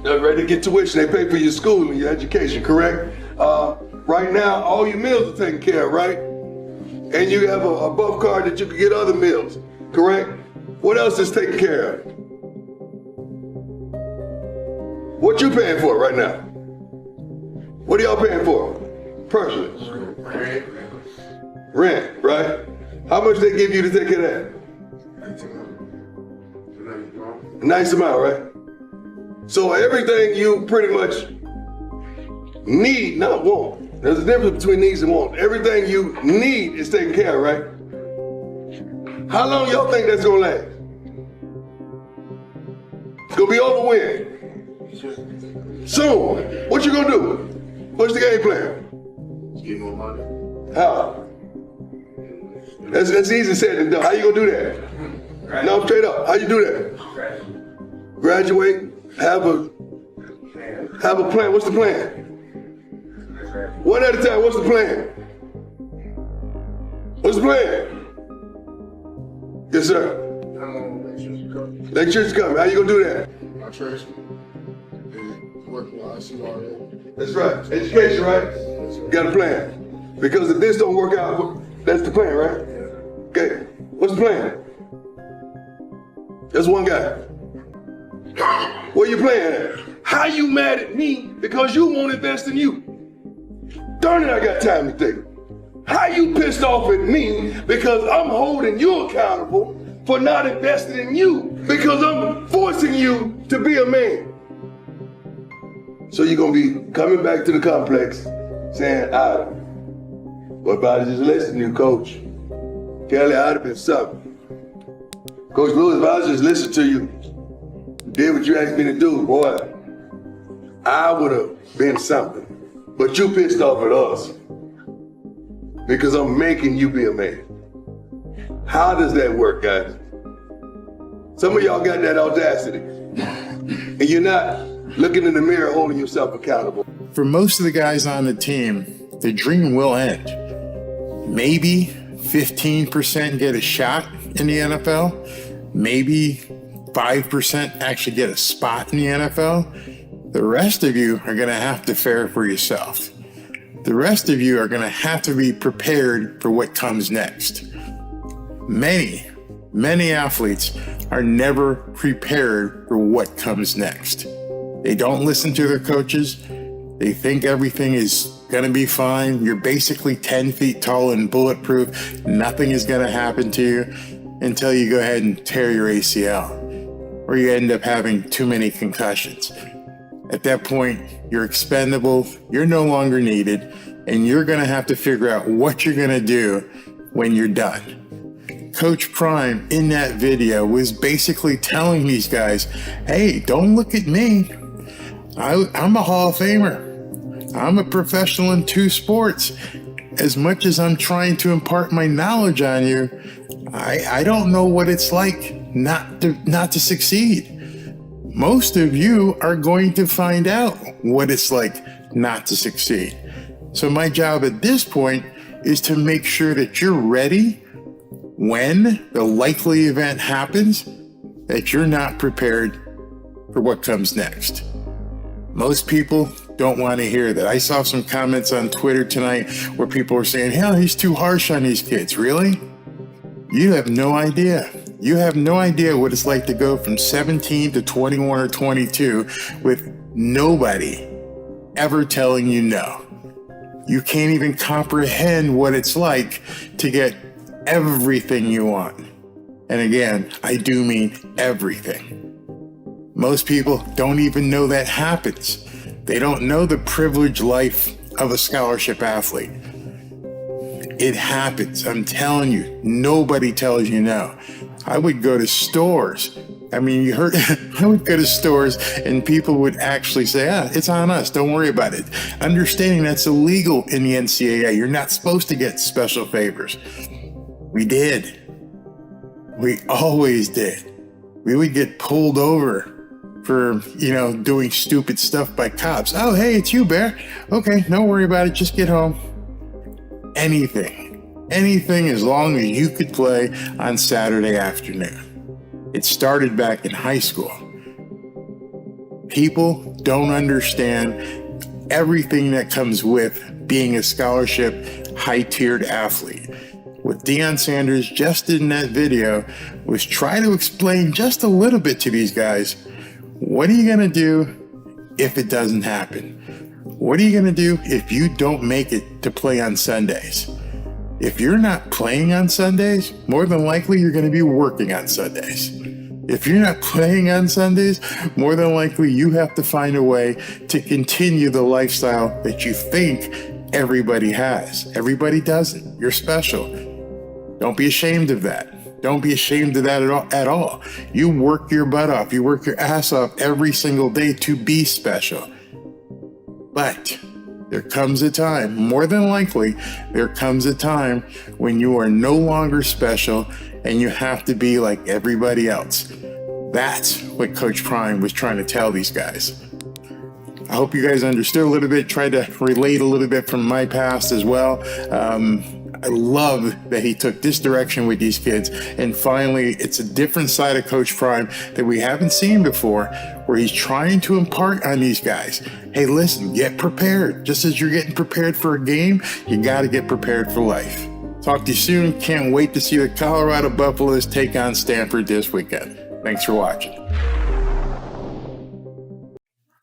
They're ready to get tuition. They pay for your school and your education, correct? Right now, all your meals are taken care of, right? And you have a buff card that you can get other meals, correct? What else is taken care of? What you paying for right now? What are y'all paying for? Personally? Rent, right? How much they give you to take care of that? A nice amount, right? So everything you pretty much need, not want. There's a difference between needs and want. Everything you need is taken care of, right? How long y'all think that's gonna last? It's gonna be over when? Soon. What you gonna do? What's the game plan? Get more money. How? That's easy said than done. How you gonna do that? No, straight up. How you do that? Graduate. Have a plan. What's the plan? One at a time. What's the plan? What's the plan? Yes, sir. Electrician's coming. How you gonna do that? My church. Work wise, you already. That's right. Education, right? Got a plan. Because if this don't work out, that's the plan, right? Okay. What's the plan? There's one guy. Where you playing at? How you mad at me because you won't invest in you? Darn it, I got time to think. How you pissed off at me because I'm holding you accountable for not investing in you because I'm forcing you to be a man? So you're gonna be coming back to the complex saying, what about just listening to you, Coach? Kelly, I'd have been something. Coach Lewis, if I was just listening to you, did what you asked me to do, boy, I would have been something. But you pissed off at us because I'm making you be a man. How does that work, guys? Some of y'all got that audacity, and you're not looking in the mirror holding yourself accountable. For most of the guys on the team, the dream will end. Maybe 15% get a shot in the NFL. Maybe 5% actually get a spot in the NFL. The rest of you are going to have to fare for yourself. The rest of you are going to have to be prepared for what comes next. Many athletes are never prepared for what comes next. They don't listen to their coaches. They think everything is going to be fine. You're basically 10 feet tall and bulletproof. Nothing is going to happen to you until you go ahead and tear your ACL, or you end up having too many concussions. At that point, you're expendable, you're no longer needed, and you're going to have to figure out what you're going to do when you're done. Coach Prime in that video was basically telling these guys, hey, don't look at me. I'm a Hall of Famer. I'm a professional in 2 sports. As much as I'm trying to impart my knowledge on you, I don't know what it's like not to succeed. Most of you are going to find out what it's like not to succeed. So my job at this point is to make sure that you're ready when the likely event happens, that you're not prepared for what comes next. Most people don't want to hear that. I saw some comments on Twitter tonight where people were saying, hell, he's too harsh on these kids. Really? You have no idea. You have no idea what it's like to go from 17 to 21 or 22 with nobody ever telling you no. You can't even comprehend what it's like to get everything you want. And again, I do mean everything. Most people don't even know that happens. They don't know the privileged life of a scholarship athlete. It happens. I'm telling you, nobody tells you no. I would go to stores. I mean, you heard, I would go to stores and people would actually say, it's on us. Don't worry about it. Understanding that's illegal in the NCAA. You're not supposed to get special favors. We did. We always did. We would get pulled over for, doing stupid stuff by cops. Oh, hey, it's you, Bear. Okay, don't worry about it. Just get home. Anything as long as you could play on Saturday afternoon. It started back in high school. People don't understand everything that comes with being a scholarship, high-tiered athlete. What Deion Sanders just did in that video was try to explain just a little bit to these guys, what are you going to do if it doesn't happen? What are you going to do if you don't make it to play on Sundays? If you're not playing on Sundays, more than likely you're going to be working on Sundays. If you're not playing on Sundays, more than likely you have to find a way to continue the lifestyle that you think everybody has. Everybody doesn't. You're special. Don't be ashamed of that. Don't be ashamed of that at all. You work your butt off. You work your ass off every single day to be special. But There comes a time, more than likely, there comes a time when you are no longer special and you have to be like everybody else. That's what Coach Prime was trying to tell these guys. I hope you guys understood a little bit, tried to relate a little bit from my past as well. I love that he took this direction with these kids, and finally it's a different side of Coach Prime that we haven't seen before, where he's trying to impart on these guys, hey listen, get prepared. Just as you're getting prepared for a game, you got to get prepared for life. Talk to you soon. Can't wait to see the Colorado Buffaloes take on Stanford this weekend. Thanks for watching.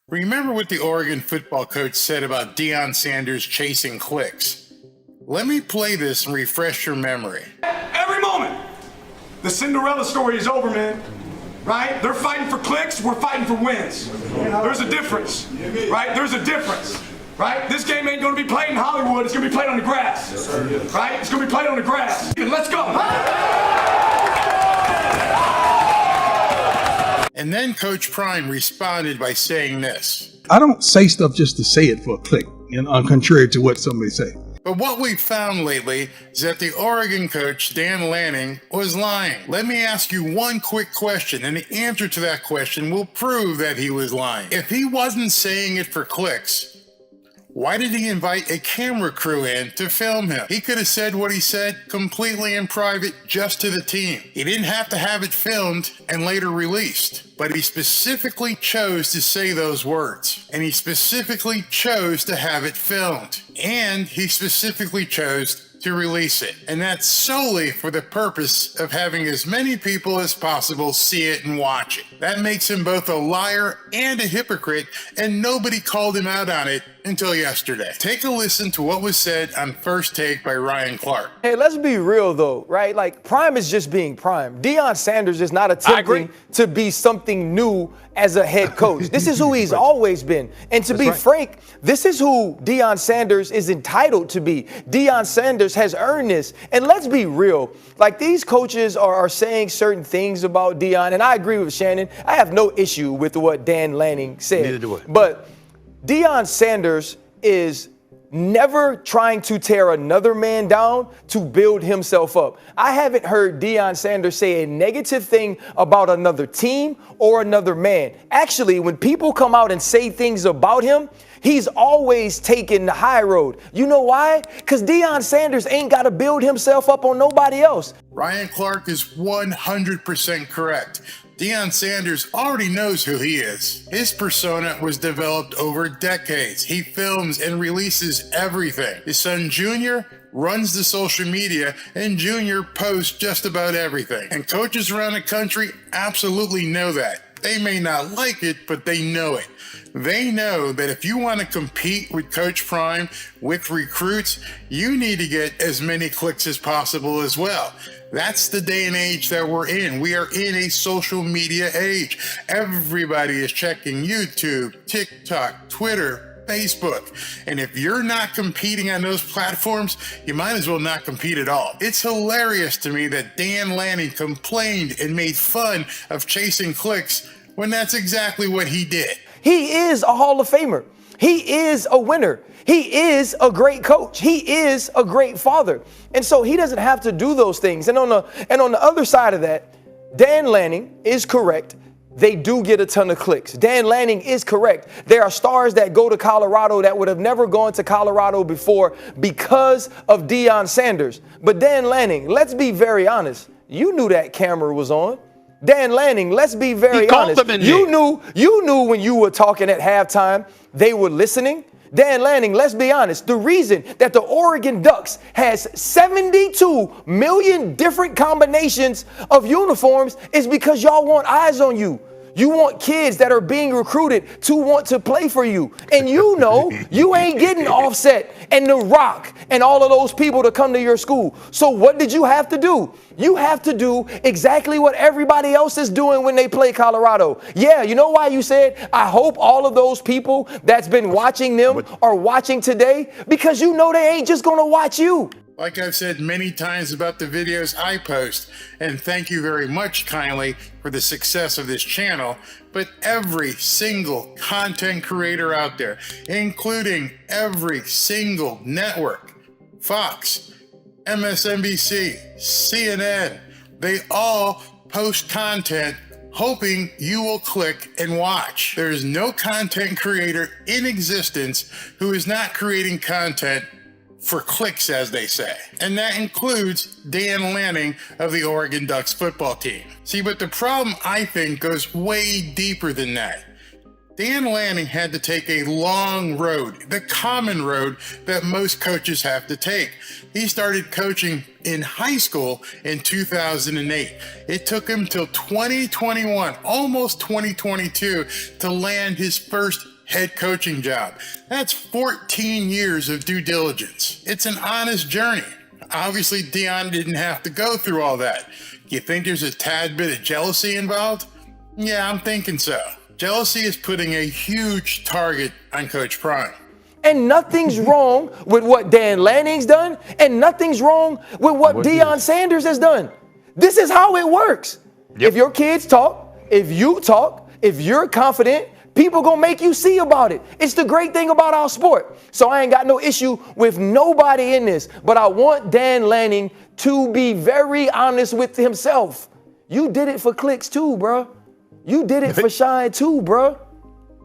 Remember what the Oregon football coach said about Deion Sanders chasing clicks? Let me play this and refresh your memory. Every moment, the Cinderella story is over, man. Right? They're fighting for clicks, we're fighting for wins. There's a difference, right? There's a difference, right? This game ain't gonna be played in Hollywood, it's gonna be played on the grass, right? It's gonna be played on the grass. Let's go. And then Coach Prime responded by saying this. I don't say stuff just to say it for a click, contrary to what somebody say. But what we found lately is that the Oregon coach, Dan Lanning, was lying. Let me ask you one quick question, and the answer to that question will prove that he was lying. If he wasn't saying it for clicks, why did he invite a camera crew in to film him? He could have said what he said completely in private just to the team. He didn't have to have it filmed and later released. But he specifically chose to say those words. And he specifically chose to have it filmed. And he specifically chose to release it. And that's solely for the purpose of having as many people as possible see it and watch it. That makes him both a liar and a hypocrite, and nobody called him out on it until yesterday. Take a listen to what was said on First Take by Ryan Clark. Hey, let's be real though, right? Like, Prime is just being Prime. Deion Sanders is not attempting to be something new as a head coach. This is who he's always been. And to be frank, this is who Deion Sanders is entitled to be. Deion Sanders has earned this. And let's be real. Like, these coaches are saying certain things about Deion, and I agree with Shannon. I have no issue with what Dan Lanning said. Neither do I. But Deion Sanders is never trying to tear another man down to build himself up. I haven't heard Deion Sanders say a negative thing about another team or another man. Actually, when people come out and say things about him, he's always taking the high road. You know why? Because Deion Sanders ain't got to build himself up on nobody else. Ryan Clark is 100% correct. Deion Sanders already knows who he is. His persona was developed over decades. He films and releases everything. His son Junior runs the social media, and Junior posts just about everything. And coaches around the country absolutely know that. They may not like it, but they know it. They know that if you want to compete with Coach Prime, with recruits, you need to get as many clicks as possible as well. That's the day and age that we're in. We are in a social media age. Everybody is checking YouTube, TikTok, Twitter, Facebook. And if you're not competing on those platforms, you might as well not compete at all. It's hilarious to me that Dan Lanning complained and made fun of chasing clicks when that's exactly what he did. He is a Hall of Famer. He is a winner. He is a great coach. He is a great father. And so he doesn't have to do those things. And on the other side of that, Dan Lanning is correct. They do get a ton of clicks. Dan Lanning is correct. There are stars that go to Colorado that would have never gone to Colorado before because of Deion Sanders. But Dan Lanning, let's be very honest. You knew that camera was on. Dan Lanning, let's be very honest. You knew when you were talking at halftime, they were listening. Dan Lanning, let's be honest. The reason that the Oregon Ducks has 72 million different combinations of uniforms is because y'all want eyes on you. You want kids that are being recruited to want to play for you. And you know you ain't getting Offset and The Rock and all of those people to come to your school. So what did you have to do? You have to do exactly what everybody else is doing when they play Colorado. Yeah, you know why you said, I hope all of those people that's been watching them are watching today? Because you know they ain't just going to watch you. Like I've said many times about the videos I post, and thank you very much kindly for the success of this channel, but every single content creator out there, including every single network, Fox, MSNBC, CNN, they all post content hoping you will click and watch. There is no content creator in existence who is not creating content for clicks, as they say. And that includes Dan Lanning of the Oregon Ducks football team. See, but the problem, I think, goes way deeper than that. Dan Lanning had to take a long road, the common road that most coaches have to take. He started coaching in high school in 2008. It took him till 2021, almost 2022, to land his first head coaching job. That's 14 years of due diligence. It's an honest journey. Obviously, Deion didn't have to go through all that. You think there's a tad bit of jealousy involved? Yeah, I'm thinking so. Jealousy is putting a huge target on Coach Prime. And nothing's wrong with what Dan Lanning's done, and nothing's wrong with what Deion Sanders has done. This is how it works. If your kids talk, if you talk, if you're confident, people gonna make you see about it. It's the great thing about our sport. So I ain't got no issue with nobody in this, but I want Dan Lanning to be very honest with himself. You did it for clicks too, bro. You did it for shine too, bro.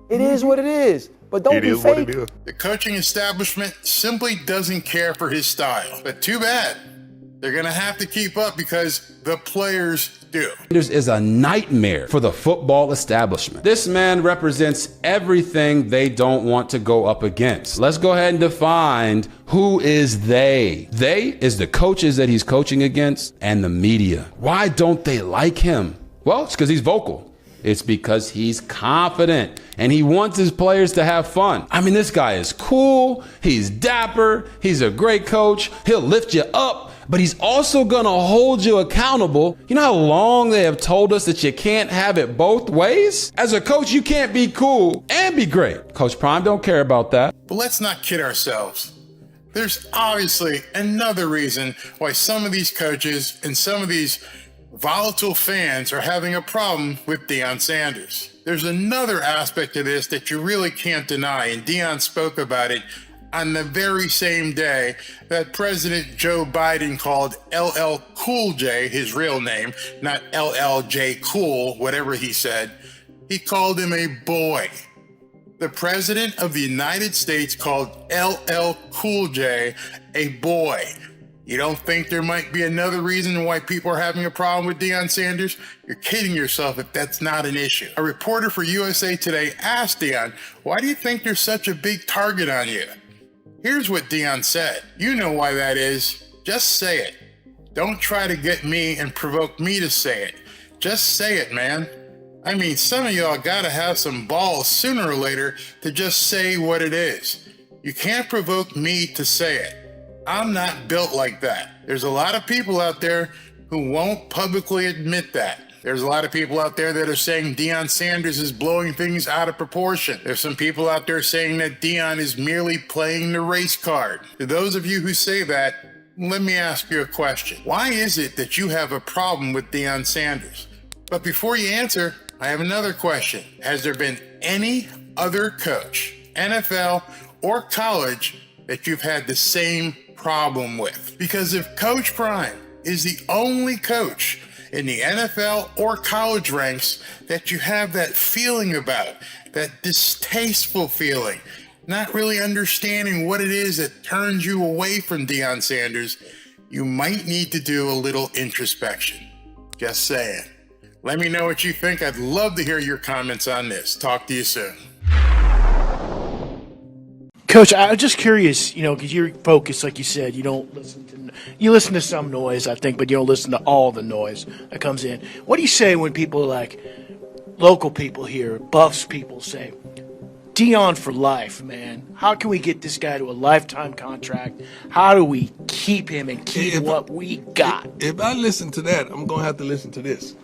It is what it is. But don't be fake. The coaching establishment simply doesn't care for his style. But too bad. They're going to have to keep up because the players do. Sanders is a nightmare for the football establishment. This man represents everything they don't want to go up against. Let's go ahead and define who is they. They is the coaches that he's coaching against and the media. Why don't they like him? Well, it's because he's vocal. It's because he's confident and he wants his players to have fun. I mean, this guy is cool. He's dapper. He's a great coach. He'll lift you up, but he's also going to hold you accountable. You know how long they have told us that you can't have it both ways? As a coach, you can't be cool and be great. Coach Prime don't care about that. But let's not kid ourselves. There's obviously another reason why some of these coaches and some of these volatile fans are having a problem with Deion Sanders. There's another aspect of this that you really can't deny, and Deion spoke about it on the very same day that President Joe Biden called LL Cool J, his real name, not LLJ Cool, whatever he said. He called him a boy. The President of the United States called LL Cool J a boy. You don't think there might be another reason why people are having a problem with Deion Sanders? You're kidding yourself if that's not an issue. A reporter for USA Today asked Deion, why do you think there's such a big target on you? Here's what Deion said. You know why that is. Just say it. Don't try to get me and provoke me to say it. Just say it, man. I mean, some of y'all gotta have some balls sooner or later to just say what it is. You can't provoke me to say it. I'm not built like that. There's a lot of people out there who won't publicly admit that. There's a lot of people out there that are saying Deion Sanders is blowing things out of proportion. There's some people out there saying that Deion is merely playing the race card. To those of you who say that, let me ask you a question. Why is it that you have a problem with Deion Sanders? But before you answer, I have another question. Has there been any other coach, NFL or college, that you've had the same problem with? Because if Coach Prime is the only coach in the NFL or college ranks that you have that feeling about, that distasteful feeling, not really understanding what it is that turns you away from Deion Sanders, you might need to do a little introspection. Just saying. Let me know what you think. I'd love to hear your comments on this. Talk to you soon. Coach, I'm just curious, because you're focused, like you said, you listen to some noise, I think, but you don't listen to all the noise that comes in. What do you say when people like local people here, Buffs people say, Deion for life, man. How can we get this guy to a lifetime contract? How do we keep him and keep what we got? If I listen to that, I'm going to have to listen to this.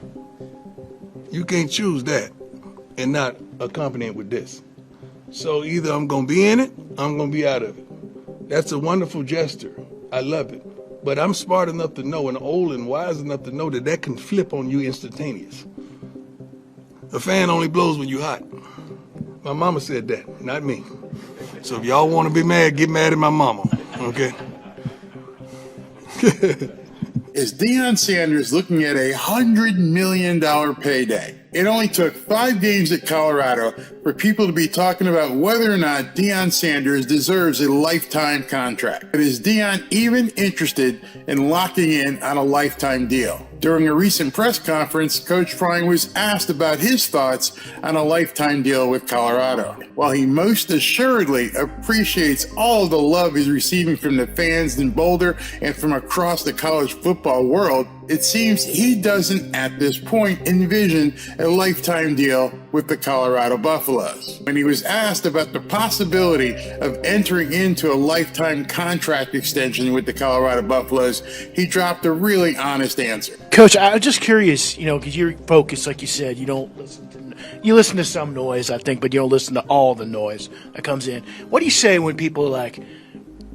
You can't choose that and not accompany it with this. So either I'm going to be in it, or I'm going to be out of it. That's a wonderful gesture. I love it. But I'm smart enough to know and old and wise enough to know that that can flip on you instantaneous. A fan only blows when you're hot. My mama said that, not me. So if y'all want to be mad, get mad at my mama, okay? Is Deion Sanders looking at $100 million payday? It only took 5 games at Colorado for people to be talking about whether or not Deion Sanders deserves a lifetime contract. But is Deion even interested in locking in on a lifetime deal? During a recent press conference, Coach Prime was asked about his thoughts on a lifetime deal with Colorado. While he most assuredly appreciates all of the love he's receiving from the fans in Boulder and from across the college football world, it seems he doesn't at this point envision a lifetime deal with the Colorado Buffaloes. When he was asked about the possibility of entering into a lifetime contract extension with the Colorado Buffaloes, he dropped a really honest answer. Coach, I'm just curious, because you're focused, like you said, you listen to some noise, I think, but you don't listen to all the noise that comes in. What do you say when people like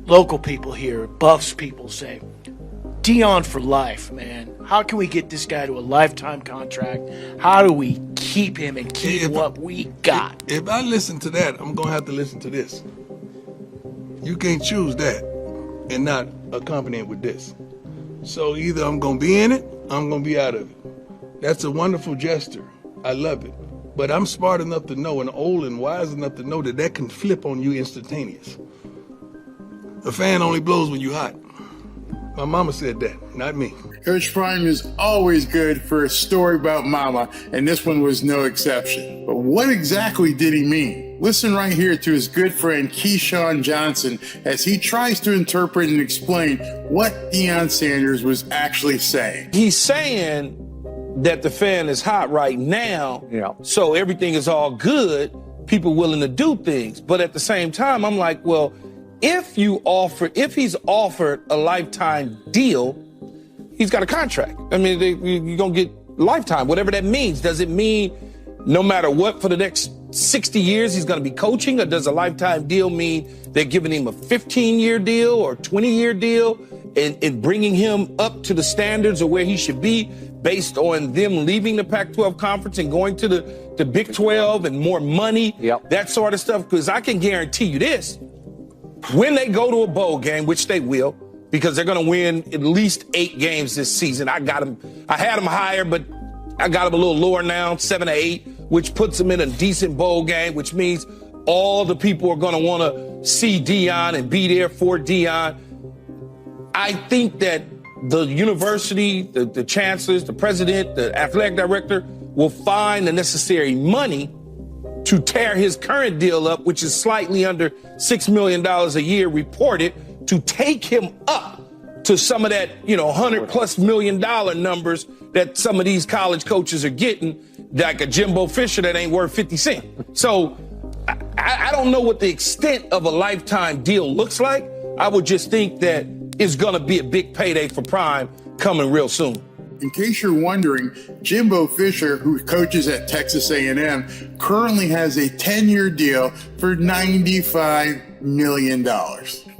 local people here, Buffs people say, Deion for life, man. How can we get this guy to a lifetime contract? How do we keep him and keep what we got? If I listen to that, I'm going to have to listen to this. You can't choose that and not accompany it with this. So either I'm going to be in it, or I'm going to be out of it. That's a wonderful gesture. I love it. But I'm smart enough to know and old and wise enough to know that that can flip on you instantaneous. A fan only blows when you're hot. My mama said that, not me. Coach Prime is always good for a story about mama, and this one was no exception. But what exactly did he mean? Listen right here to his good friend Keyshawn Johnson as he tries to interpret and explain what Deion Sanders was actually saying. He's saying that the fan is hot right now, so everything is all good, people willing to do things. But at the same time, I'm like, well, if he's offered a lifetime deal, he's got a contract. I mean, you're going to get lifetime, whatever that means. Does it mean no matter what for the next 60 years he's going to be coaching, or does a lifetime deal mean they're giving him a 15-year deal or 20-year deal and bringing him up to the standards of where he should be based on them leaving the Pac-12 conference and going to the Big 12 and more money, that sort of stuff? Because I can guarantee you this. When they go to a bowl game, which they will, because they're going to win at least 8 games this season. I had them higher, but I got them a little lower now, 7 or 8, which puts them in a decent bowl game, which means all the people are going to want to see Deion and be there for Deion. I think that the university, the chancellors, the president, the athletic director will find the necessary money to tear his current deal up, which is slightly under $6 million a year reported, to take him up to some of that, $100+ million numbers that some of these college coaches are getting, like a Jimbo Fisher that ain't worth 50 cents. So I don't know what the extent of a lifetime deal looks like. I would just think that it's going to be a big payday for Prime coming real soon. In case you're wondering, Jimbo Fisher, who coaches at Texas A&M, currently has a 10-year deal for $95 million.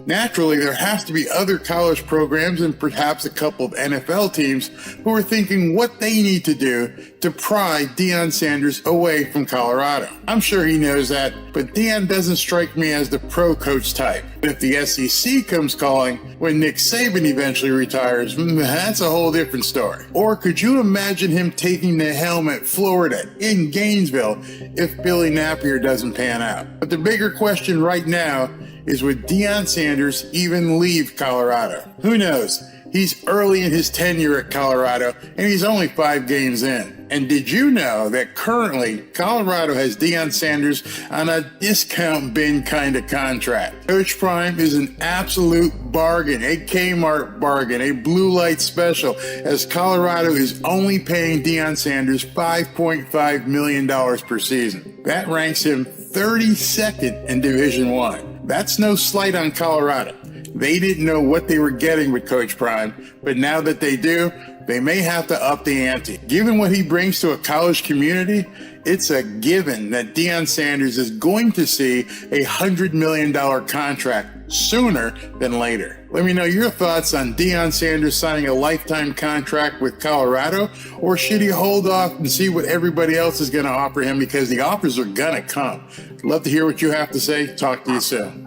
Naturally, there has to be other college programs and perhaps a couple of NFL teams who are thinking what they need to do to pry Deion Sanders away from Colorado. I'm sure he knows that, but Deion doesn't strike me as the pro coach type. But if the SEC comes calling when Nick Saban eventually retires, that's a whole different story. Or could you imagine him taking the helm at Florida in Gainesville if Billy Napier doesn't pan out? But the bigger question right now is, would Deion Sanders even leave Colorado? Who knows? He's early in his tenure at Colorado, and he's only 5 games in. And did you know that currently Colorado has Deion Sanders on a discount bin kind of contract? Coach Prime is an absolute bargain, a Kmart bargain, a blue light special, as Colorado is only paying Deion Sanders $5.5 million per season. That ranks him 32nd in Division I. That's no slight on Colorado. They didn't know what they were getting with Coach Prime, but now that they do, they may have to up the ante. Given what he brings to a college community, it's a given that Deion Sanders is going to see a $100 million contract sooner than later. Let me know your thoughts on Deion Sanders signing a lifetime contract with Colorado, or should he hold off and see what everybody else is going to offer him, because the offers are going to come. Love to hear what you have to say. Talk to you soon.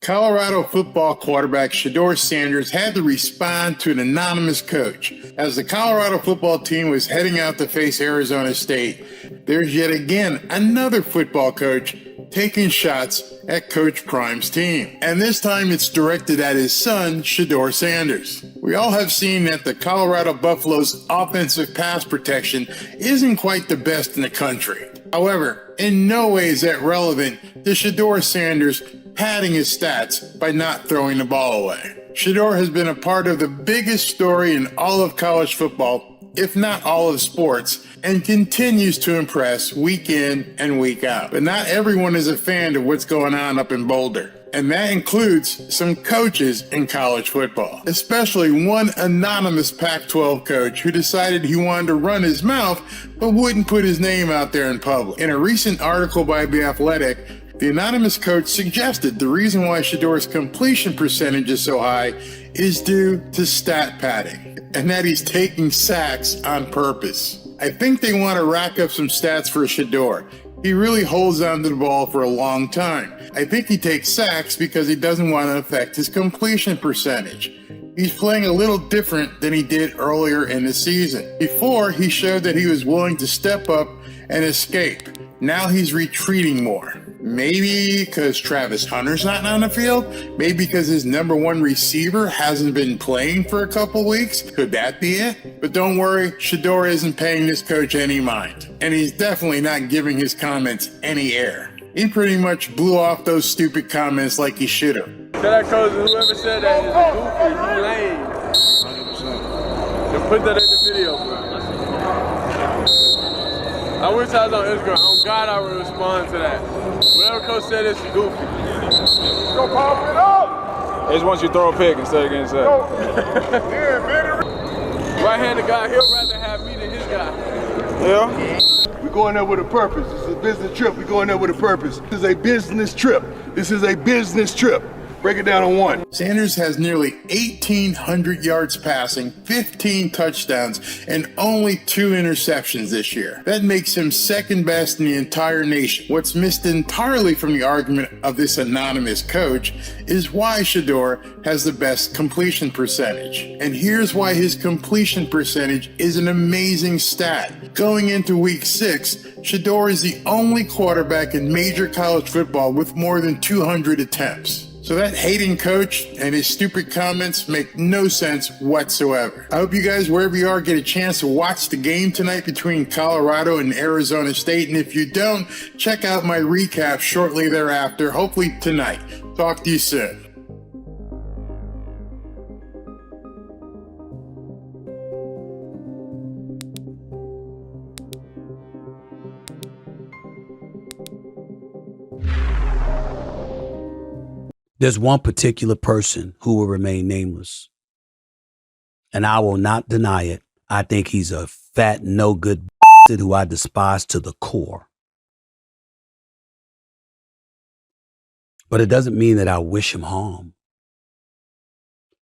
Colorado football quarterback Shador Sanders had to respond to an anonymous coach. As the Colorado football team was heading out to face Arizona State, there's yet again another football coach taking shots at Coach Prime's team. And this time it's directed at his son, Shador Sanders. We all have seen that the Colorado Buffaloes' offensive pass protection isn't quite the best in the country. However, in no way is that relevant to Shador Sanders padding his stats by not throwing the ball away. Shador has been a part of the biggest story in all of college football, if not all of sports, and continues to impress week in and week out. But not everyone is a fan of what's going on up in Boulder. And that includes some coaches in college football, especially one anonymous Pac-12 coach who decided he wanted to run his mouth but wouldn't put his name out there in public. In a recent article by The Athletic, the anonymous coach suggested the reason why Shador's completion percentage is so high is due to stat padding, and that he's taking sacks on purpose. I think they want to rack up some stats for Shador. He really holds on to the ball for a long time. I think he takes sacks because he doesn't want to affect his completion percentage. He's playing a little different than he did earlier in the season. Before, he showed that he was willing to step up and escape. Now he's retreating more. Maybe because Travis Hunter's not on the field? Maybe because his number one receiver hasn't been playing for a couple weeks? Could that be it? But don't worry, Shador isn't paying this coach any mind. And he's definitely not giving his comments any air. He pretty much blew off those stupid comments like he should have. Tell that coach, whoever said that is a goofy, you lame. 100%. Then put that in the video, bro. I wish I was on Instagram. On God, I would respond to that. Whatever coach said, it's goofy. Go pop it up! They just want you to throw a pick instead of getting sacked. Right-handed guy, he'll rather have me than his guy. Yeah. We're going there with a purpose. This is a business trip. We're going there with a purpose. This is a business trip. This is a business trip. Break it down on one. Sanders has nearly 1,800 yards passing, 15 touchdowns, and only 2 interceptions this year. That makes him second best in the entire nation. What's missed entirely from the argument of this anonymous coach is why Shador has the best completion percentage. And here's why his completion percentage is an amazing stat. Going into week 6, Shador is the only quarterback in major college football with more than 200 attempts. So that hating coach and his stupid comments make no sense whatsoever. I hope you guys, wherever you are, get a chance to watch the game tonight between Colorado and Arizona State. And if you don't, check out my recap shortly thereafter, hopefully tonight. Talk to you soon. There's one particular person who will remain nameless, and I will not deny it. I think he's a fat, no good bastard who I despise to the core. But it doesn't mean that I wish him harm.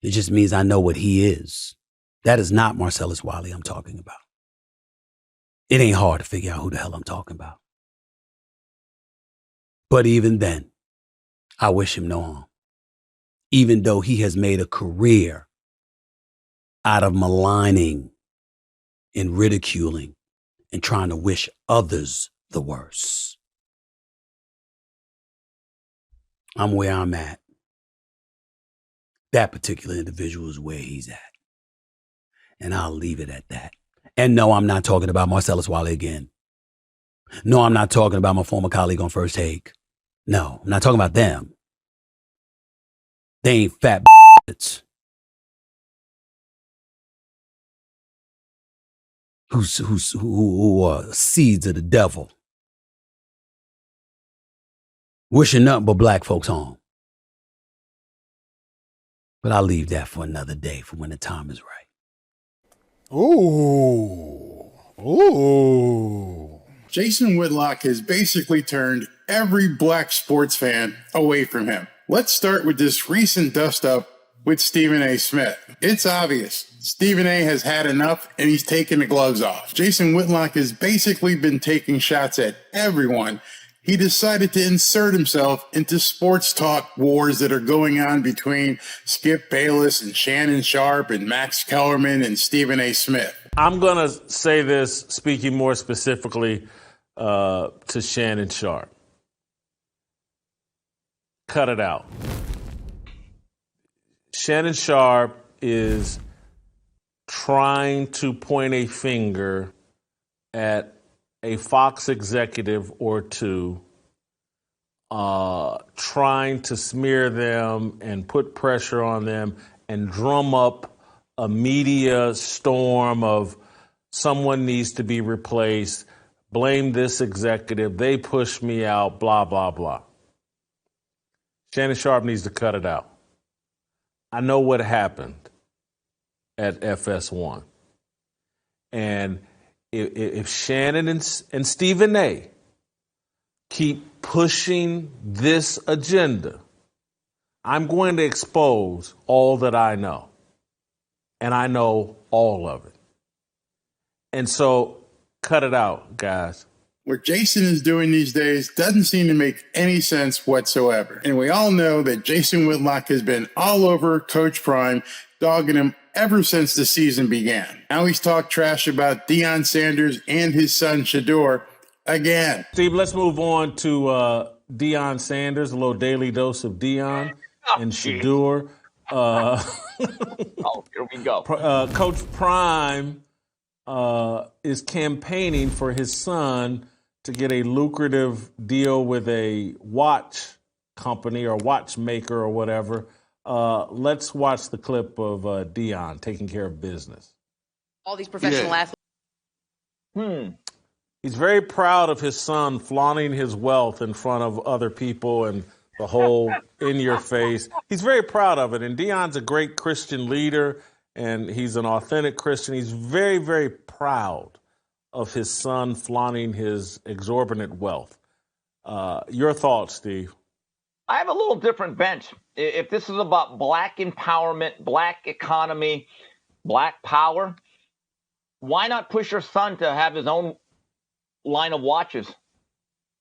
It just means I know what he is. That is not Marcellus Wiley I'm talking about. It ain't hard to figure out who the hell I'm talking about. But even then, I wish him no harm, even though he has made a career out of maligning and ridiculing and trying to wish others the worst. I'm where I'm at. That particular individual is where he's at. And I'll leave it at that. And no, I'm not talking about Marcellus Wiley again. No, I'm not talking about my former colleague on First Take. No, I'm not talking about them. They ain't fat b****s who are seeds of the devil. Wishing nothing but black folks harm. But I'll leave that for another day, for when the time is right. Ooh. Jason Whitlock has basically turned every black sports fan away from him. Let's start with this recent dust-up with Stephen A. Smith. It's obvious. Stephen A. has had enough, and he's taken the gloves off. Jason Whitlock has basically been taking shots at everyone. He decided to insert himself into sports talk wars that are going on between Skip Bayless and Shannon Sharp and Max Kellerman and Stephen A. Smith. I'm going to say this, speaking more specifically to Shannon Sharp. Cut it out. Shannon Sharp is trying to point a finger at a Fox executive or two, trying to smear them and put pressure on them and drum up a media storm of someone needs to be replaced, blame this executive, they pushed me out, blah, blah, blah. Shannon Sharp needs to cut it out. I know what happened at FS1. And if Shannon and Stephen A. keep pushing this agenda, I'm going to expose all that I know. And I know all of it. And so, cut it out, guys. What Jason is doing these days doesn't seem to make any sense whatsoever. And we all know that Jason Whitlock has been all over Coach Prime, dogging him ever since the season began. Now he's talked trash about Deion Sanders and his son Shador again. Steve, let's move on to Deion Sanders, a little daily dose of Deion and Shador. Here we go. Coach Prime is campaigning for his son to get a lucrative deal with a watch company or watchmaker or whatever. Let's watch the clip of Deion taking care of business. All these professional athletes. He's very proud of his son flaunting his wealth in front of other people and the whole in your face. He's very proud of it. And Deion's a great Christian leader, and he's an authentic Christian. He's very, very proud of his son flaunting his exorbitant wealth. Your thoughts, Steve? I have a little different bent. If this is about black empowerment, black economy, black power, why not push your son to have his own line of watches?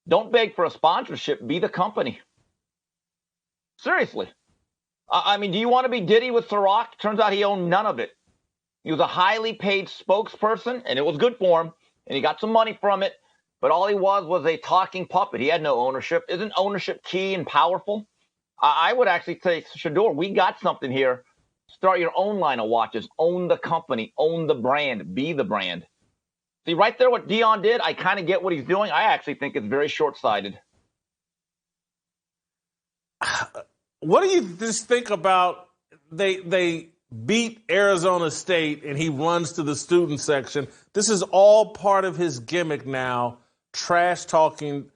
Don't beg for a sponsorship. Be the company. Seriously. I mean, do you want to be Diddy with Ciroc? Turns out he owned none of it. He was a highly paid spokesperson, and it was good for him, and he got some money from it, but all he was a talking puppet. He had no ownership. Isn't ownership key and powerful? I would actually say, Shador, we got something here. Start your own line of watches. Own the company. Own the brand. Be the brand. See, right there what Deion did, I kind of get what he's doing. I actually think it's very short-sighted. What do you just think about they beat Arizona State and he runs to the student section? This is all part of his gimmick now, trash-talking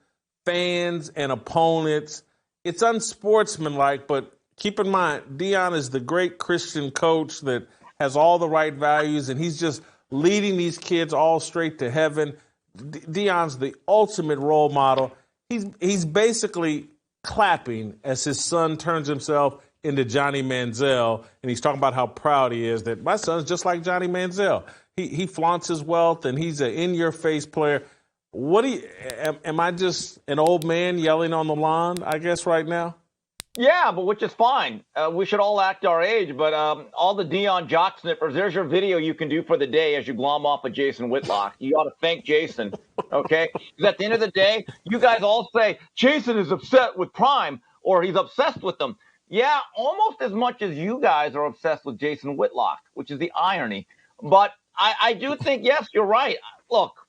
fans and opponents. It's unsportsmanlike, but keep in mind, Deion is the great Christian coach that has all the right values, and he's just leading these kids all straight to heaven. Deion's the ultimate role model. He's basically clapping as his son turns himself into Johnny Manziel, and he's talking about how proud he is that my son's just like Johnny Manziel. He flaunts his wealth, and he's an in-your-face player. Am I just an old man yelling on the lawn, I guess, right now? Yeah, but which is fine. We should all act our age, but all the Deion jock snippers, there's your video you can do for the day as you glom off of Jason Whitlock. You ought to thank Jason, okay? Because at the end of the day, you guys all say, Jason is upset with Prime, or he's obsessed with them. Yeah, almost as much as you guys are obsessed with Jason Whitlock, which is the irony. But I do think, yes, you're right. Look,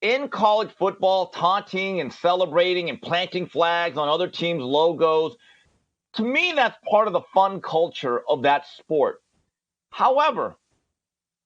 in college football, taunting and celebrating and planting flags on other teams' logos, to me, that's part of the fun culture of that sport. However,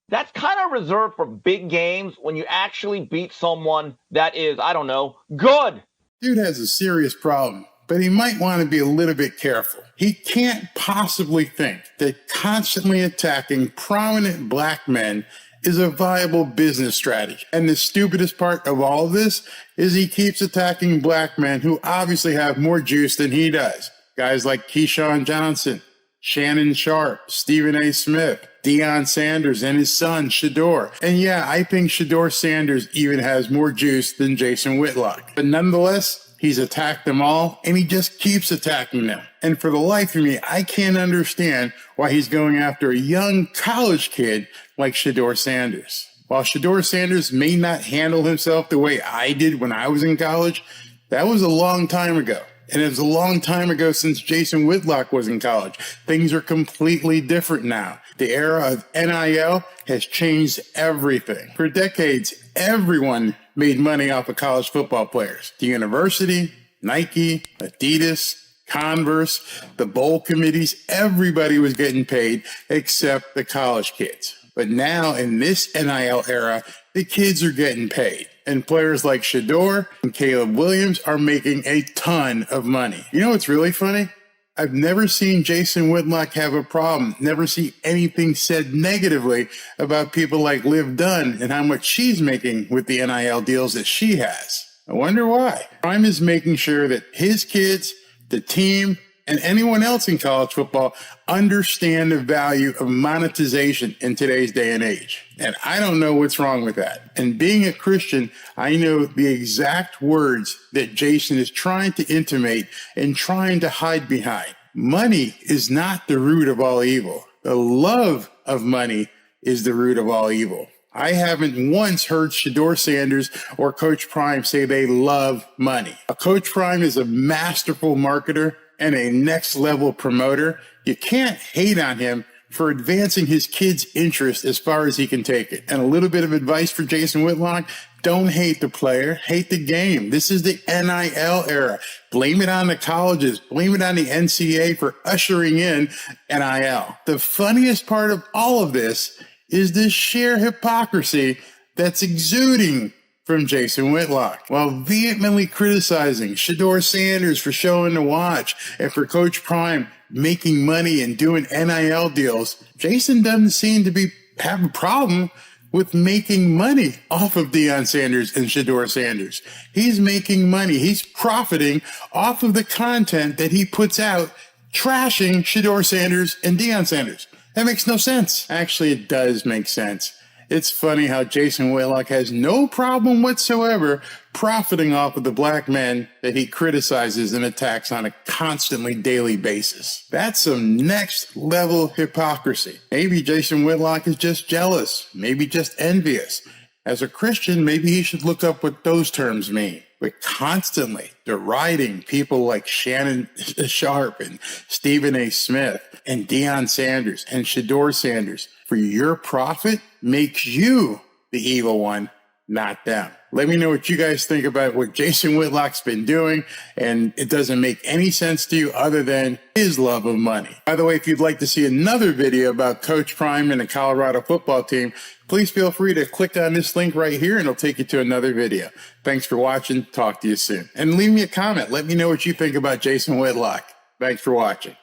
that's kind of reserved for big games when you actually beat someone that is, I don't know, good. Dude has a serious problem, but but he might want to be a little bit careful. He can't possibly think that constantly attacking prominent black men is a viable business strategy. And the stupidest part of all of this is he keeps attacking black men who obviously have more juice than he does. Guys like Keyshawn Johnson, Shannon Sharp, Stephen A. Smith, Deion Sanders and his son, Shador. And yeah, I think Shador Sanders even has more juice than Jason Whitlock. But nonetheless, he's attacked them all, and he just keeps attacking them. And for the life of me, I can't understand why he's going after a young college kid like Shador Sanders. While Shador Sanders may not handle himself the way I did when I was in college, that was a long time ago. And it was a long time ago since Jason Whitlock was in college. Things are completely different now. The era of NIL has changed everything. For decades, everyone made money off of college football players. The university, Nike, Adidas, Converse, the bowl committees, everybody was getting paid except the college kids. But now in this NIL era, the kids are getting paid. And players like Shador and Caleb Williams are making a ton of money. You know what's really funny? I've never seen Jason Whitlock have a problem, never see anything said negatively about people like Liv Dunn and how much she's making with the NIL deals that she has. I wonder why. Prime is making sure that his kids, the team, and anyone else in college football understand the value of monetization in today's day and age. And I don't know what's wrong with that. And being a Christian, I know the exact words that Jason is trying to intimate and trying to hide behind. Money is not the root of all evil. The love of money is the root of all evil. I haven't once heard Shador Sanders or Coach Prime say they love money. Coach Prime is a masterful marketer and a next level promoter. You can't hate on him for advancing his kids' interest as far as he can take it. And a little bit of advice for Jason Whitlock: don't hate the player, hate the game. This is the NIL era. Blame it on the colleges, blame it on the NCAA for ushering in NIL. The funniest part of all of this is the sheer hypocrisy that's exuding from Jason Whitlock. While vehemently criticizing Shador Sanders for showing the watch and for Coach Prime making money and doing NIL deals, Jason doesn't seem to have a problem with making money off of Deion Sanders and Shador Sanders. He's making money. He's profiting off of the content that he puts out, trashing Shador Sanders and Deion Sanders. That makes no sense. Actually, it does make sense. It's funny how Jason Whitlock has no problem whatsoever profiting off of the black men that he criticizes and attacks on a constantly daily basis. That's some next level hypocrisy. Maybe Jason Whitlock is just jealous, maybe just envious. As a Christian, maybe he should look up what those terms mean. But constantly deriding people like Shannon Sharp and Stephen A. Smith and Deion Sanders and Shador Sanders for your profit makes you the evil one, not them. Let me know what you guys think about what Jason Whitlock's been doing, and it doesn't make any sense to you other than his love of money. By the way, if you'd like to see another video about Coach Prime and the Colorado football team, please feel free to click on this link right here and it'll take you to another video. Thanks for watching. Talk to you soon. And leave me a comment. Let me know what you think about Jason Whitlock. Thanks for watching.